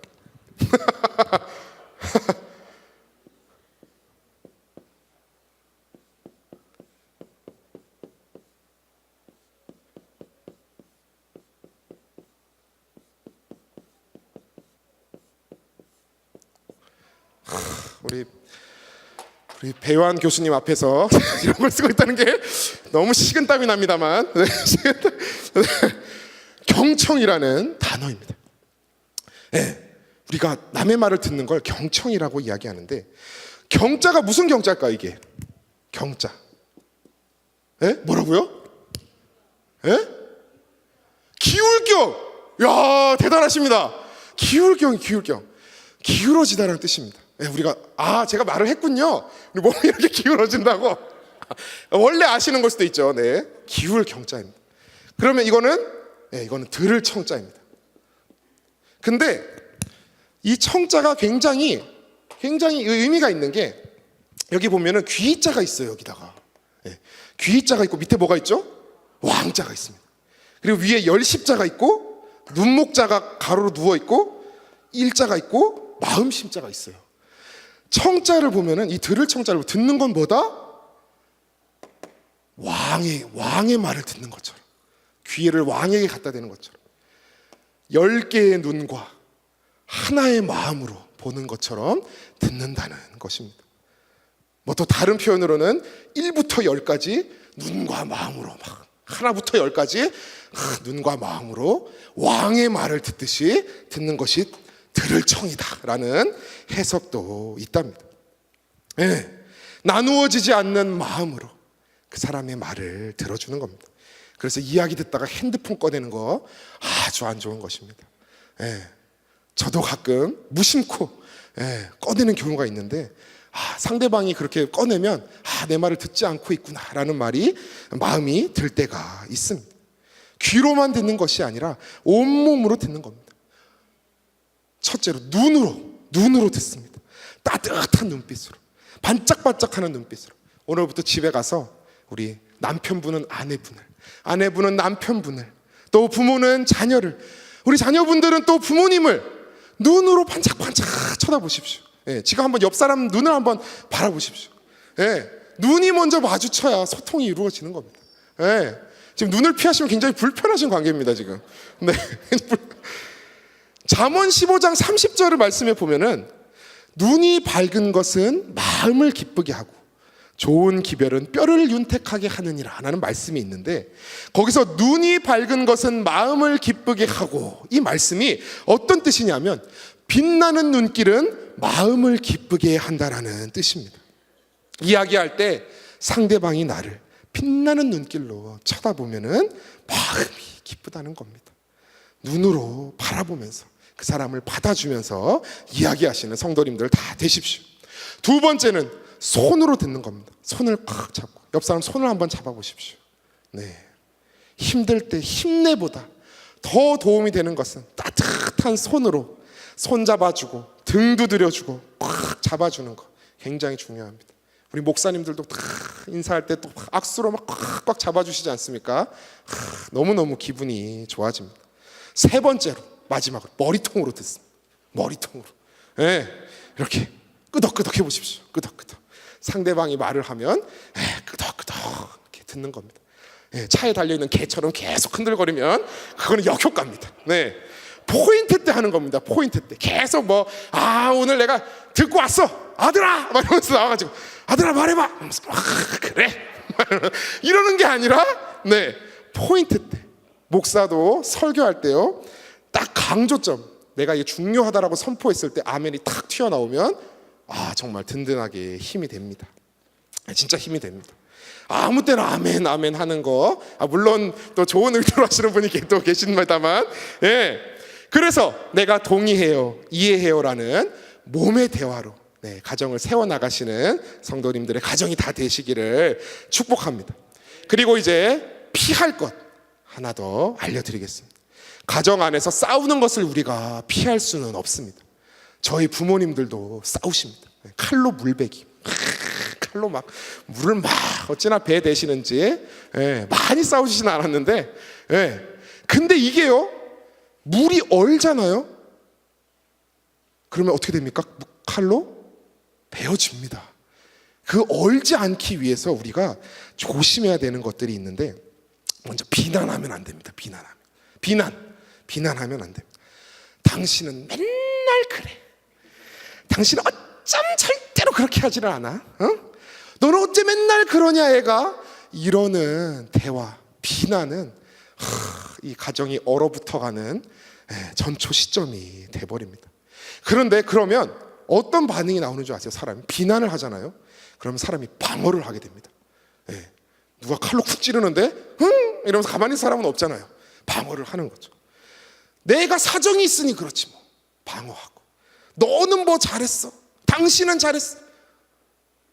우리 배환 교수님 앞에서 이런 걸 쓰고 있다는 게 너무 식은땀이 납니다만 경청이라는 단어입니다. 우리가 남의 말을 듣는 걸 경청이라고 이야기하는데 경자가 무슨 경자일까 이게? 경자. 뭐라고요? 기울경. 야 대단하십니다. 기울경. 기울어지다라는 뜻입니다. 우리가 제가 말을 했군요. 우리 몸이 이렇게 기울어진다고. 원래 아시는 걸 수도 있죠. 네, 기울 경자입니다. 그러면 이거는 들을 청자입니다. 근데 이 청자가 굉장히 의미가 있는 게 여기 보면은 귀자가 있어요. 여기다가 귀자가 있고 밑에 뭐가 있죠? 왕자가 있습니다. 그리고 위에 열십자가 있고 눈목자가 가로로 누워 있고 일자가 있고 마음심자가 있어요. 청자를 보면은 이 들을 청자를 듣는 건 뭐다? 왕의 말을 듣는 것처럼 귀를 왕에게 갖다 대는 것처럼 10개의 눈과 하나의 마음으로 보는 것처럼 듣는다는 것입니다. 뭐 또 다른 표현으로는 1부터 10까지 눈과 마음으로 막 하나부터 10까지 눈과 마음으로 왕의 말을 듣듯이 듣는 것이 들을 청이다라는 해석도 있답니다. 나누어지지 않는 마음으로 그 사람의 말을 들어주는 겁니다. 그래서 이야기 듣다가 핸드폰 꺼내는 거 아주 안 좋은 것입니다. 저도 가끔 무심코 꺼내는 경우가 있는데 상대방이 그렇게 꺼내면 내 말을 듣지 않고 있구나라는 마음이 들 때가 있습니다. 귀로만 듣는 것이 아니라 온몸으로 듣는 겁니다. 첫째로 눈으로 듣습니다. 따뜻한 눈빛으로, 반짝반짝하는 눈빛으로. 오늘부터 집에 가서 우리 남편분은 아내분은 남편분을, 또 부모는 자녀를, 우리 자녀분들은 또 부모님을 눈으로 반짝반짝 쳐다보십시오. 지금 한번 옆 사람 눈을 한번 바라보십시오. 눈이 먼저 마주쳐야 소통이 이루어지는 겁니다. 지금 눈을 피하시면 굉장히 불편하신 관계입니다. 지금. 잠언 15장 30절을 말씀해 보면은 눈이 밝은 것은 마음을 기쁘게 하고 좋은 기별은 뼈를 윤택하게 하느니라 라는 말씀이 있는데, 거기서 눈이 밝은 것은 마음을 기쁘게 하고, 이 말씀이 어떤 뜻이냐면 빛나는 눈길은 마음을 기쁘게 한다라는 뜻입니다. 이야기할 때 상대방이 나를 빛나는 눈길로 쳐다보면은 마음이 기쁘다는 겁니다. 눈으로 바라보면서 그 사람을 받아주면서 이야기하시는 성도님들 다 되십시오. 두 번째는 손으로 듣는 겁니다. 손을 꽉 잡고 옆 사람 손을 한번 잡아보십시오. 힘들 때 힘내보다 더 도움이 되는 것은 따뜻한 손으로 손 잡아주고 등 두드려주고 꽉 잡아주는 거 굉장히 중요합니다. 우리 목사님들도 다 인사할 때 또 악수로 막 꽉꽉 잡아주시지 않습니까? 너무너무 기분이 좋아집니다. 세 번째로 마지막으로 머리통으로 듣습니다. 머리통으로. 예, 이렇게 끄덕끄덕 해보십시오. 끄덕끄덕. 상대방이 말을 하면 끄덕끄덕 이렇게 듣는 겁니다. 예, 차에 달려있는 개처럼 계속 흔들거리면 그거는 역효과입니다. 네, 포인트 때 하는 겁니다. 포인트 때 계속 오늘 내가 듣고 왔어 아들아 막 이러면서 나와가지고 아들아 말해봐 그래 이러는 게 아니라 네, 포인트 때. 목사도 설교할 때요, 딱 강조점, 내가 이게 중요하다라고 선포했을 때 아멘이 탁 튀어나오면 정말 든든하게 힘이 됩니다. 진짜 힘이 됩니다. 아무 때나 아멘 아멘 하는 거, 물론 또 좋은 의도로 하시는 분이 또 계십니다만, 예. 그래서 내가 동의해요, 이해해요라는 몸의 대화로 가정을 세워나가시는 성도님들의 가정이 다 되시기를 축복합니다. 그리고 이제 피할 것 하나 더 알려드리겠습니다. 가정 안에서 싸우는 것을 우리가 피할 수는 없습니다. 저희 부모님들도 싸우십니다. 칼로 물베기, 칼로 막 물을 막 어찌나 배 대시는지 많이 싸우시진 않았는데, 근데 이게요, 물이 얼잖아요. 그러면 어떻게 됩니까? 칼로 베어집니다. 그 얼지 않기 위해서 우리가 조심해야 되는 것들이 있는데, 먼저 비난하면 안 됩니다. 비난하면 안 됩니다. 당신은 맨날 그래. 당신은 어쩜 절대로 그렇게 하지를 않아. 너는 어째 맨날 그러냐 애가. 이러는 대화, 비난은 이 가정이 얼어붙어가는 전초 시점이 돼버립니다. 그런데 그러면 어떤 반응이 나오는 줄 아세요? 사람이 비난을 하잖아요. 그러면 사람이 방어를 하게 됩니다. 누가 칼로 쿡 찌르는데 이러면서 가만히 있는 사람은 없잖아요. 방어를 하는 거죠. 내가 사정이 있으니 그렇지 뭐. 방어하고. 너는 뭐 잘했어. 당신은 잘했어.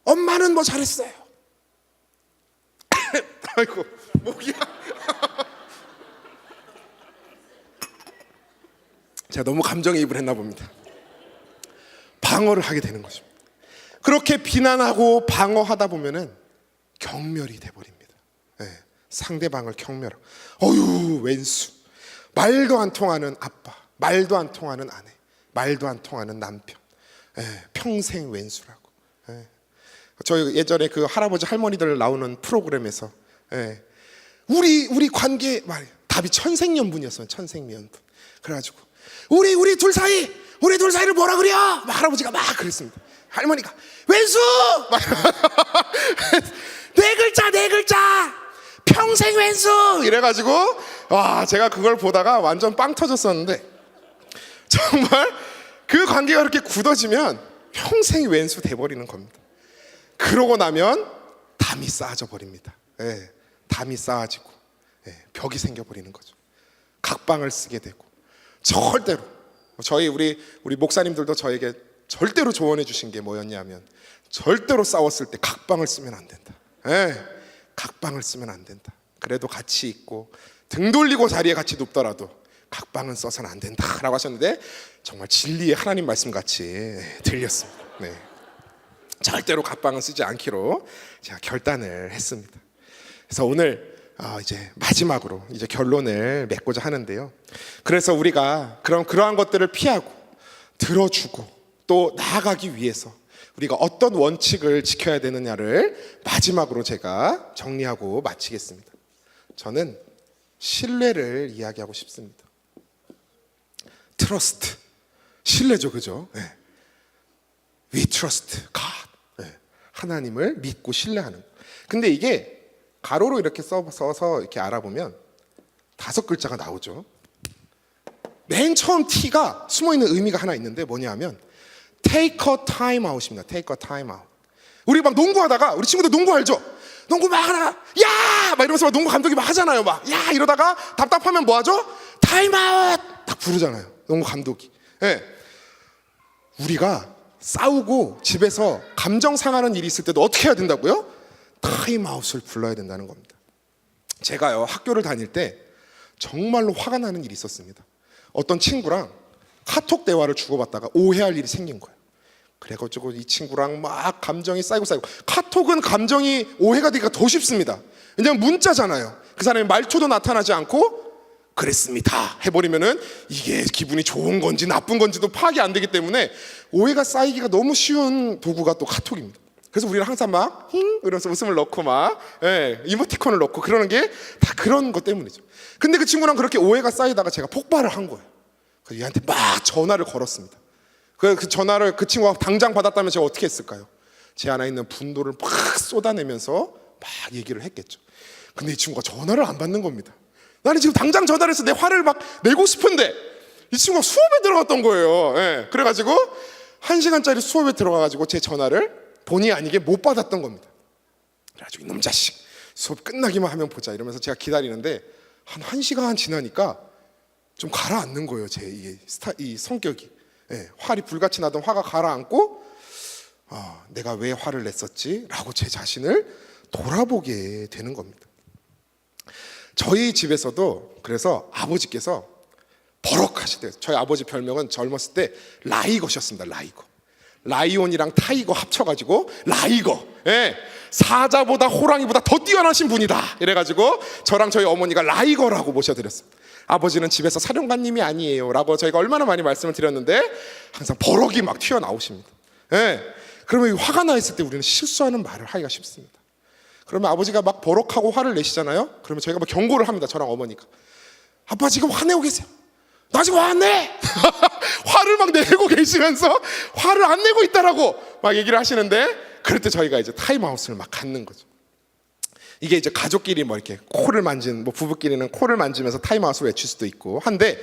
엄마는 뭐 잘했어요. 아이고 목이야. 제가 너무 감정이입을 했나 봅니다. 방어를 하게 되는 거죠. 그렇게 비난하고 방어하다 보면은 경멸이 돼버립니다. 상대방을 경멸하고, 어휴 왼수, 말도 안 통하는 아빠, 말도 안 통하는 아내, 말도 안 통하는 남편, 평생 왼수라고. 저 예전에 그 할아버지 할머니들 나오는 프로그램에서 우리 관계 답이 천생연분이었어요. 천생연분. 그래가지고 우리 둘 사이를 뭐라 그래요? 할아버지가 막 그랬습니다. 할머니가 왼수 네 글자 평생 왼수 이래가지고 제가 그걸 보다가 완전 빵 터졌었는데, 정말 그 관계가 그렇게 굳어지면 평생 왼수 돼버리는 겁니다. 그러고 나면 담이 쌓아져 버립니다. 담이 쌓아지고 벽이 생겨버리는 거죠. 각방을 쓰게 되고, 절대로 우리 목사님들도 저에게 절대로 조언해 주신 게 뭐였냐면, 절대로 싸웠을 때 각방을 쓰면 안 된다. 각방을 쓰면 안 된다. 그래도 같이 있고 등 돌리고 자리에 같이 눕더라도 각방은 써서는 안 된다라고 하셨는데, 정말 진리의 하나님 말씀같이 들렸습니다. 절대로 각방은 쓰지 않기로 제가 결단을 했습니다. 그래서 오늘 이제 마지막으로 이제 결론을 맺고자 하는데요. 그래서 우리가 그러한 것들을 피하고 들어주고 또 나아가기 위해서 우리가 어떤 원칙을 지켜야 되느냐를 마지막으로 제가 정리하고 마치겠습니다. 저는 신뢰를 이야기하고 싶습니다. 트러스트, 신뢰죠, 그죠? We trust God. 하나님을 믿고 신뢰하는. 근데 이게 가로로 이렇게 써서 이렇게 알아보면 5글자가 나오죠. 맨 처음 T가 숨어있는 의미가 하나 있는데 뭐냐면 take a time out입니다. take a time out. 우리 막 농구하다가, 우리 친구들 농구 알죠? 농구 막 하다가 야! 막 이러면서 막 농구 감독이 막 하잖아요. 막 야! 이러다가 답답하면 뭐 하죠? 타임 아웃! 딱 부르잖아요. 농구 감독이. 우리가 싸우고 집에서 감정 상하는 일이 있을 때도 어떻게 해야 된다고요? 타임 아웃을 불러야 된다는 겁니다. 제가요, 학교를 다닐 때 정말로 화가 나는 일이 있었습니다. 어떤 친구랑 카톡 대화를 주고받다가 오해할 일이 생긴 거예요. 그래가지고 이 친구랑 막 감정이 쌓이고 카톡은 감정이 오해가 되기가 더 쉽습니다. 왜냐면 문자잖아요. 그 사람의 말투도 나타나지 않고 그랬습니다 해버리면은 이게 기분이 좋은 건지 나쁜 건지도 파악이 안 되기 때문에 오해가 쌓이기가 너무 쉬운 도구가 또 카톡입니다. 그래서 우리는 항상 막 이러면서 웃음을 넣고 막 이모티콘을 넣고 그러는 게 다 그런 것 때문이죠. 근데 그 친구랑 그렇게 오해가 쌓이다가 제가 폭발을 한 거예요. 그래서 얘한테 막 전화를 걸었습니다. 그 전화를 그 친구가 당장 받았다면 제가 어떻게 했을까요? 제 안에 있는 분노를 막 쏟아내면서 막 얘기를 했겠죠. 근데 이 친구가 전화를 안 받는 겁니다. 나는 지금 당장 전화를 해서 내 화를 막 내고 싶은데 이 친구가 수업에 들어갔던 거예요. 그래가지고 1시간짜리 수업에 들어가가지고 제 전화를 본의 아니게 못 받았던 겁니다. 그래가지고 이놈 자식 수업 끝나기만 하면 보자 이러면서 제가 기다리는데 한 1시간 지나니까 좀 가라앉는 거예요. 제 이 성격이. 화리 불같이 나던 화가 가라앉고 내가 왜 화를 냈었지? 라고 제 자신을 돌아보게 되는 겁니다. 저희 집에서도 그래서 아버지께서 버럭하시대요. 저희 아버지 별명은 젊었을 때 라이거셨습니다. 라이거. 라이온이랑 타이거 합쳐가지고 라이거. 사자보다 호랑이보다 더 뛰어나신 분이다. 이래가지고 저랑 저희 어머니가 라이거라고 모셔드렸습니다. 아버지는 집에서 사령관님이 아니에요 라고 저희가 얼마나 많이 말씀을 드렸는데 항상 버럭이 막 튀어나오십니다. 그러면 화가 나 있을 때 우리는 실수하는 말을 하기가 쉽습니다. 그러면 아버지가 막 버럭하고 화를 내시잖아요. 그러면 저희가 막 경고를 합니다. 저랑 어머니가. 아빠 지금 화내고 계세요. 나 지금 화 안 내! 화를 막 내고 계시면서 화를 안 내고 있다라고 막 얘기를 하시는데 그럴 때 저희가 이제 타임아웃을 막 갖는 거죠. 이게 이제 가족끼리 뭐 이렇게 코를 만진, 뭐 부부끼리는 코를 만지면서 타임아웃을 외칠 수도 있고 한데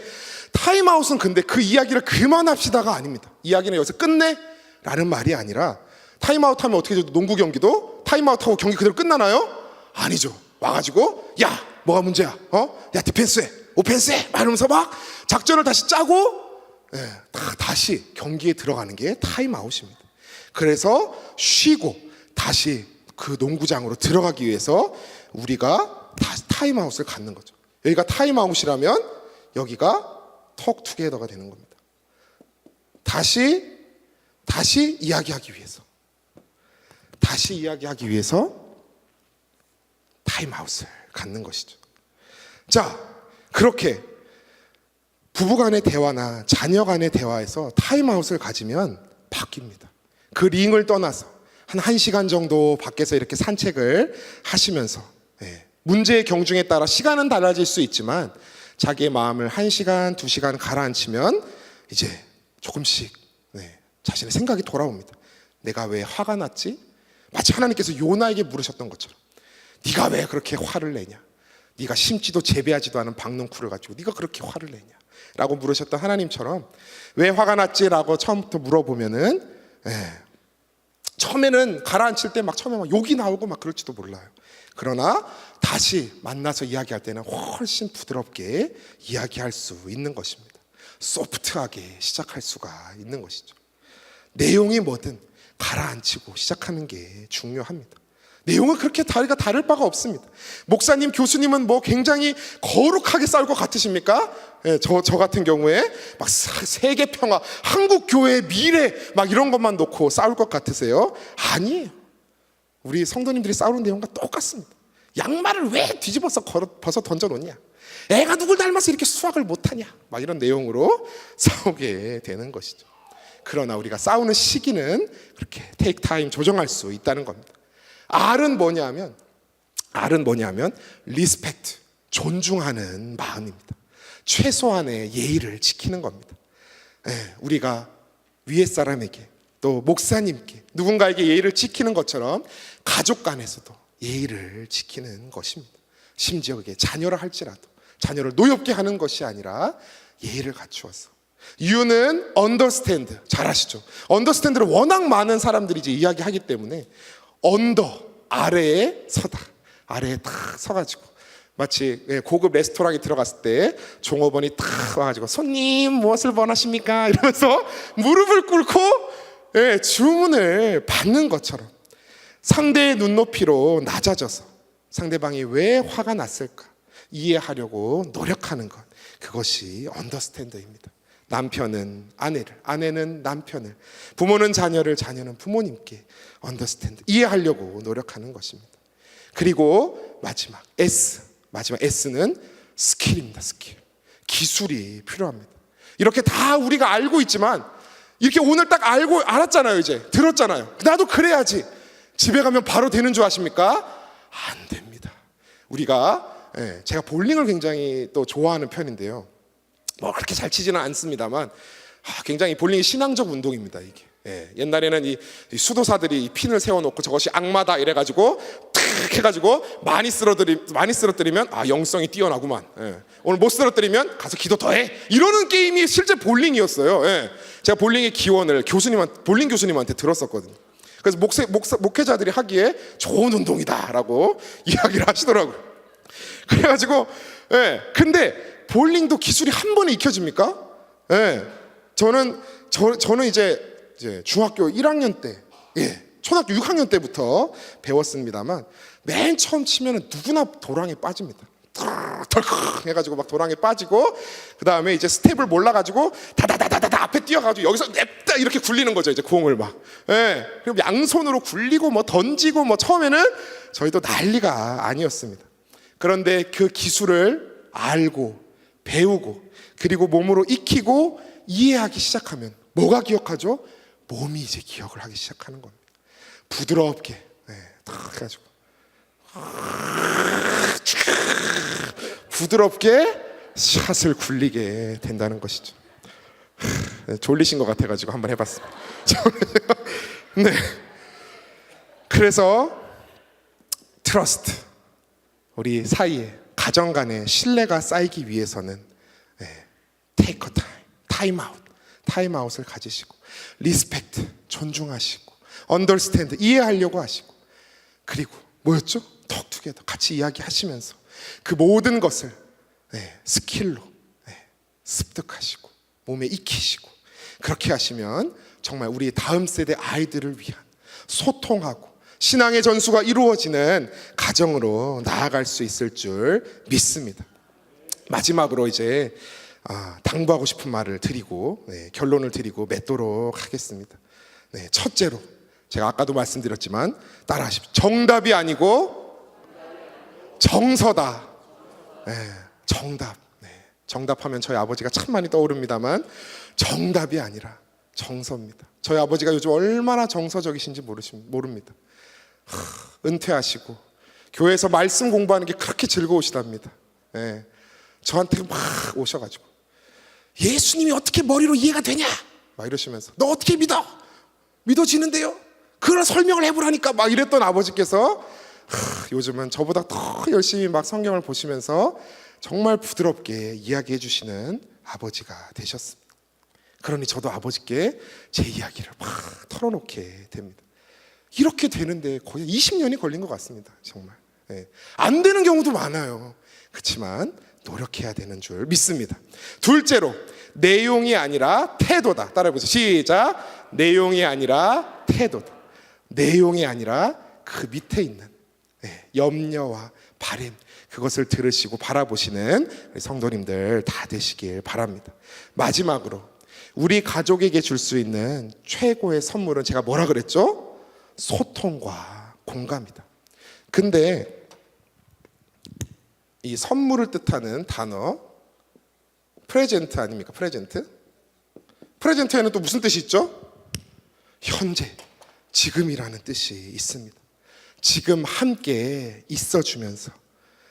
타임아웃은 근데 그 이야기를 그만합시다가 아닙니다. 이야기는 여기서 끝내? 라는 말이 아니라 타임아웃 하면 어떻게 되죠? 농구 경기도 타임아웃하고 경기 그대로 끝나나요? 아니죠. 와가지고 야 뭐가 문제야? 야 디펜스해 오펜스해 이러면서 막 작전을 다시 짜고 다시 경기에 들어가는 게 타임아웃입니다. 그래서 쉬고 다시 그 농구장으로 들어가기 위해서 우리가 다시 타임아웃을 갖는 거죠. 여기가 타임아웃이라면 여기가 톡투게더가 되는 겁니다. 다시 이야기하기 위해서 타임아웃을 갖는 것이죠. 자, 그렇게 부부간의 대화나 자녀간의 대화에서 타임아웃을 가지면 바뀝니다. 그 링을 떠나서 한 1시간 정도 밖에서 이렇게 산책을 하시면서 문제의 경중에 따라 시간은 달라질 수 있지만 자기의 마음을 1시간, 2시간 가라앉히면 이제 조금씩 자신의 생각이 돌아옵니다. 내가 왜 화가 났지? 마치 하나님께서 요나에게 물으셨던 것처럼 네가 왜 그렇게 화를 내냐? 네가 심지도 재배하지도 않은 박농쿨을 가지고 네가 그렇게 화를 내냐? 라고 물으셨던 하나님처럼 왜 화가 났지? 라고 처음부터 물어보면은 처음에는 가라앉힐 때 막 처음에 막 욕이 나오고 막 그럴지도 몰라요. 그러나 다시 만나서 이야기할 때는 훨씬 부드럽게 이야기할 수 있는 것입니다. 소프트하게 시작할 수가 있는 것이죠. 내용이 뭐든 가라앉히고 시작하는 게 중요합니다. 내용은 그렇게 다를 바가 없습니다. 목사님, 교수님은 뭐 굉장히 거룩하게 싸울 것 같으십니까? 저 같은 경우에 막 세계 평화, 한국 교회의 미래 막 이런 것만 놓고 싸울 것 같으세요? 아니에요. 우리 성도님들이 싸우는 내용과 똑같습니다. 양말을 왜 뒤집어서 벗어 던져놓냐? 애가 누굴 닮아서 이렇게 수학을 못하냐? 막 이런 내용으로 싸우게 되는 것이죠. 그러나 우리가 싸우는 시기는 그렇게 테이크 타임 조정할 수 있다는 겁니다. R은 뭐냐면 리스펙트, 존중하는 마음입니다. 최소한의 예의를 지키는 겁니다. 우리가 위에 사람에게 또 목사님께 누군가에게 예의를 지키는 것처럼 가족 간에서도 예의를 지키는 것입니다. 심지어 그게 자녀라 할지라도 자녀를 노엽게 하는 것이 아니라 예의를 갖추어서. U는 understand, 잘 아시죠? understand를 워낙 많은 사람들이 이제 이야기하기 때문에 아래에 서다. 아래에 탁 서가지고 마치 고급 레스토랑에 들어갔을 때 종업원이 탁 와가지고 손님 무엇을 원하십니까? 이러면서 무릎을 꿇고 주문을 받는 것처럼 상대의 눈높이로 낮아져서 상대방이 왜 화가 났을까 이해하려고 노력하는 것, 그것이 언더스탠더입니다. 남편은 아내를, 아내는 남편을, 부모는 자녀를, 자녀는 부모님께 언더스탠드, 이해하려고 노력하는 것입니다. 그리고 마지막 S는 스킬입니다. 스킬. 기술이 필요합니다. 이렇게 다 우리가 알고 있지만 이렇게 오늘 딱 알았잖아요. 이제 들었잖아요. 나도 그래야지. 집에 가면 바로 되는 줄 아십니까? 안 됩니다. 우리가 제가 볼링을 굉장히 또 좋아하는 편인데요. 뭐 그렇게 잘 치지는 않습니다만 굉장히 볼링이 신앙적 운동입니다. 이게 옛날에는 이 수도사들이 이 핀을 세워놓고 저것이 악마다 이래가지고 탁 해가지고 많이 쓰러뜨리면 영성이 뛰어나구만. 오늘 못 쓰러뜨리면 가서 기도 더해. 이러는 게임이 실제 볼링이었어요. 제가 볼링의 기원을 볼링 교수님한테 들었었거든요. 그래서 목회자들이 하기에 좋은 운동이다라고 이야기를 하시더라고요. 그래가지고 근데 볼링도 기술이 한 번에 익혀집니까? 저는 이제 중학교 1학년 때, 초등학교 6학년 때부터 배웠습니다만 맨 처음 치면은 누구나 도랑에 빠집니다. 덜컥 해가지고 막 도랑에 빠지고 그 다음에 이제 스텝을 몰라가지고 다다다다다 앞에 뛰어가지고 여기서 냅다 이렇게 굴리는 거죠. 이제 공을 막. 그리고 양손으로 굴리고 뭐 던지고 뭐 처음에는 저희도 난리가 아니었습니다. 그런데 그 기술을 알고 배우고 그리고 몸으로 익히고 이해하기 시작하면 뭐가 기억하죠? 몸이 이제 기억을 하기 시작하는 겁니다. 부드럽게 탁 해가지고 부드럽게 샷을 굴리게 된다는 것이죠. 졸리신 것 같아가지고 한번 해봤습니다. 네. 그래서 트러스트, 우리 사이에 가정 간의 신뢰가 쌓이기 위해서는 take a time, 타임아웃을 가지시고 리스펙트, 존중하시고 언더스탠드, 이해하려고 하시고 그리고 뭐였죠? 톡투게더 같이 이야기하시면서 그 모든 것을 스킬로 습득하시고 몸에 익히시고 그렇게 하시면 정말 우리 다음 세대 아이들을 위한 소통하고 신앙의 전수가 이루어지는 가정으로 나아갈 수 있을 줄 믿습니다. 마지막으로 이제 당부하고 싶은 말을 드리고 결론을 드리고 맺도록 하겠습니다. 첫째로 제가 아까도 말씀드렸지만 따라하십시오. 정답이 아니고 정서다. 정답. 정답하면 저희 아버지가 참 많이 떠오릅니다만 정답이 아니라 정서입니다. 저희 아버지가 요즘 얼마나 정서적이신지 모릅니다. 은퇴하시고 교회에서 말씀 공부하는 게 그렇게 즐거우시답니다. 저한테 막 오셔가지고 예수님이 어떻게 머리로 이해가 되냐? 막 이러시면서 너 어떻게 믿어? 믿어지는데요? 그걸 설명을 해보라니까 막 이랬던 아버지께서 요즘은 저보다 더 열심히 막 성경을 보시면서 정말 부드럽게 이야기해 주시는 아버지가 되셨습니다. 그러니 저도 아버지께 제 이야기를 막 털어놓게 됩니다. 이렇게 되는데 거의 20년이 걸린 것 같습니다. 정말 안 되는 경우도 많아요. 그렇지만 노력해야 되는 줄 믿습니다. 둘째로 내용이 아니라 태도다. 따라해보세요. 시작. 내용이 아니라 태도다. 내용이 아니라 그 밑에 있는 염려와 바람, 그것을 들으시고 바라보시는 성도님들 다 되시길 바랍니다. 마지막으로 우리 가족에게 줄 수 있는 최고의 선물은 제가 뭐라 그랬죠? 소통과 공감이다. 근데 이 선물을 뜻하는 단어 프레젠트 아닙니까? 프레젠트에는 또 무슨 뜻이 있죠? 현재, 지금이라는 뜻이 있습니다. 지금 함께 있어주면서,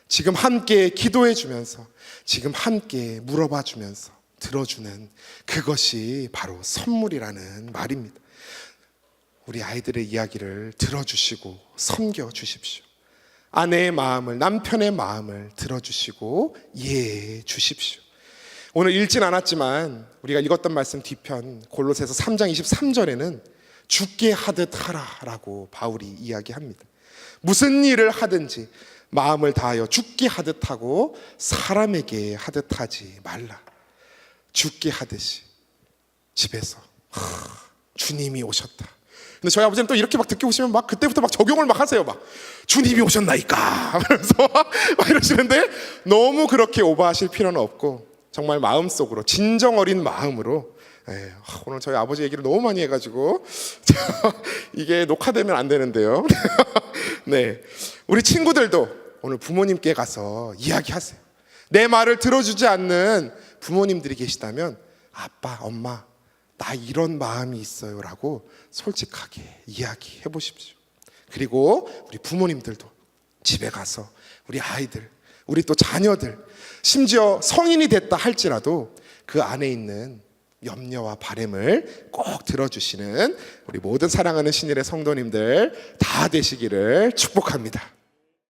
지금 함께 기도해주면서, 지금 함께 물어봐주면서 들어주는 그것이 바로 선물이라는 말입니다. 우리 아이들의 이야기를 들어주시고 섬겨주십시오. 아내의 마음을, 남편의 마음을 들어주시고 이해해 주십시오. 오늘 읽진 않았지만 우리가 읽었던 말씀 뒤편 골로새서 3장 23절에는 죽게 하듯 하라라고 바울이 이야기합니다. 무슨 일을 하든지 마음을 다하여 죽게 하듯 하고 사람에게 하듯 하지 말라. 죽게 하듯이 집에서 주님이 오셨다. 근데 저희 아버지는 또 이렇게 막 듣게 오시면 막 그때부터 막 적용을 막 하세요. 막 주님이 오셨나이까 하면서 막 이러시는데 너무 그렇게 오버하실 필요는 없고 정말 마음속으로 진정 어린 마음으로 오늘 저희 아버지 얘기를 너무 많이 해가지고 이게 녹화되면 안 되는데요. 네, 우리 친구들도 오늘 부모님께 가서 이야기하세요. 내 말을 들어주지 않는 부모님들이 계시다면 아빠, 엄마, 나 이런 마음이 있어요 라고 솔직하게 이야기해 보십시오. 그리고 우리 부모님들도 집에 가서 우리 아이들, 우리 또 자녀들, 심지어 성인이 됐다 할지라도 그 안에 있는 염려와 바램을 꼭 들어주시는 우리 모든 사랑하는 신일의 성도님들 다 되시기를 축복합니다.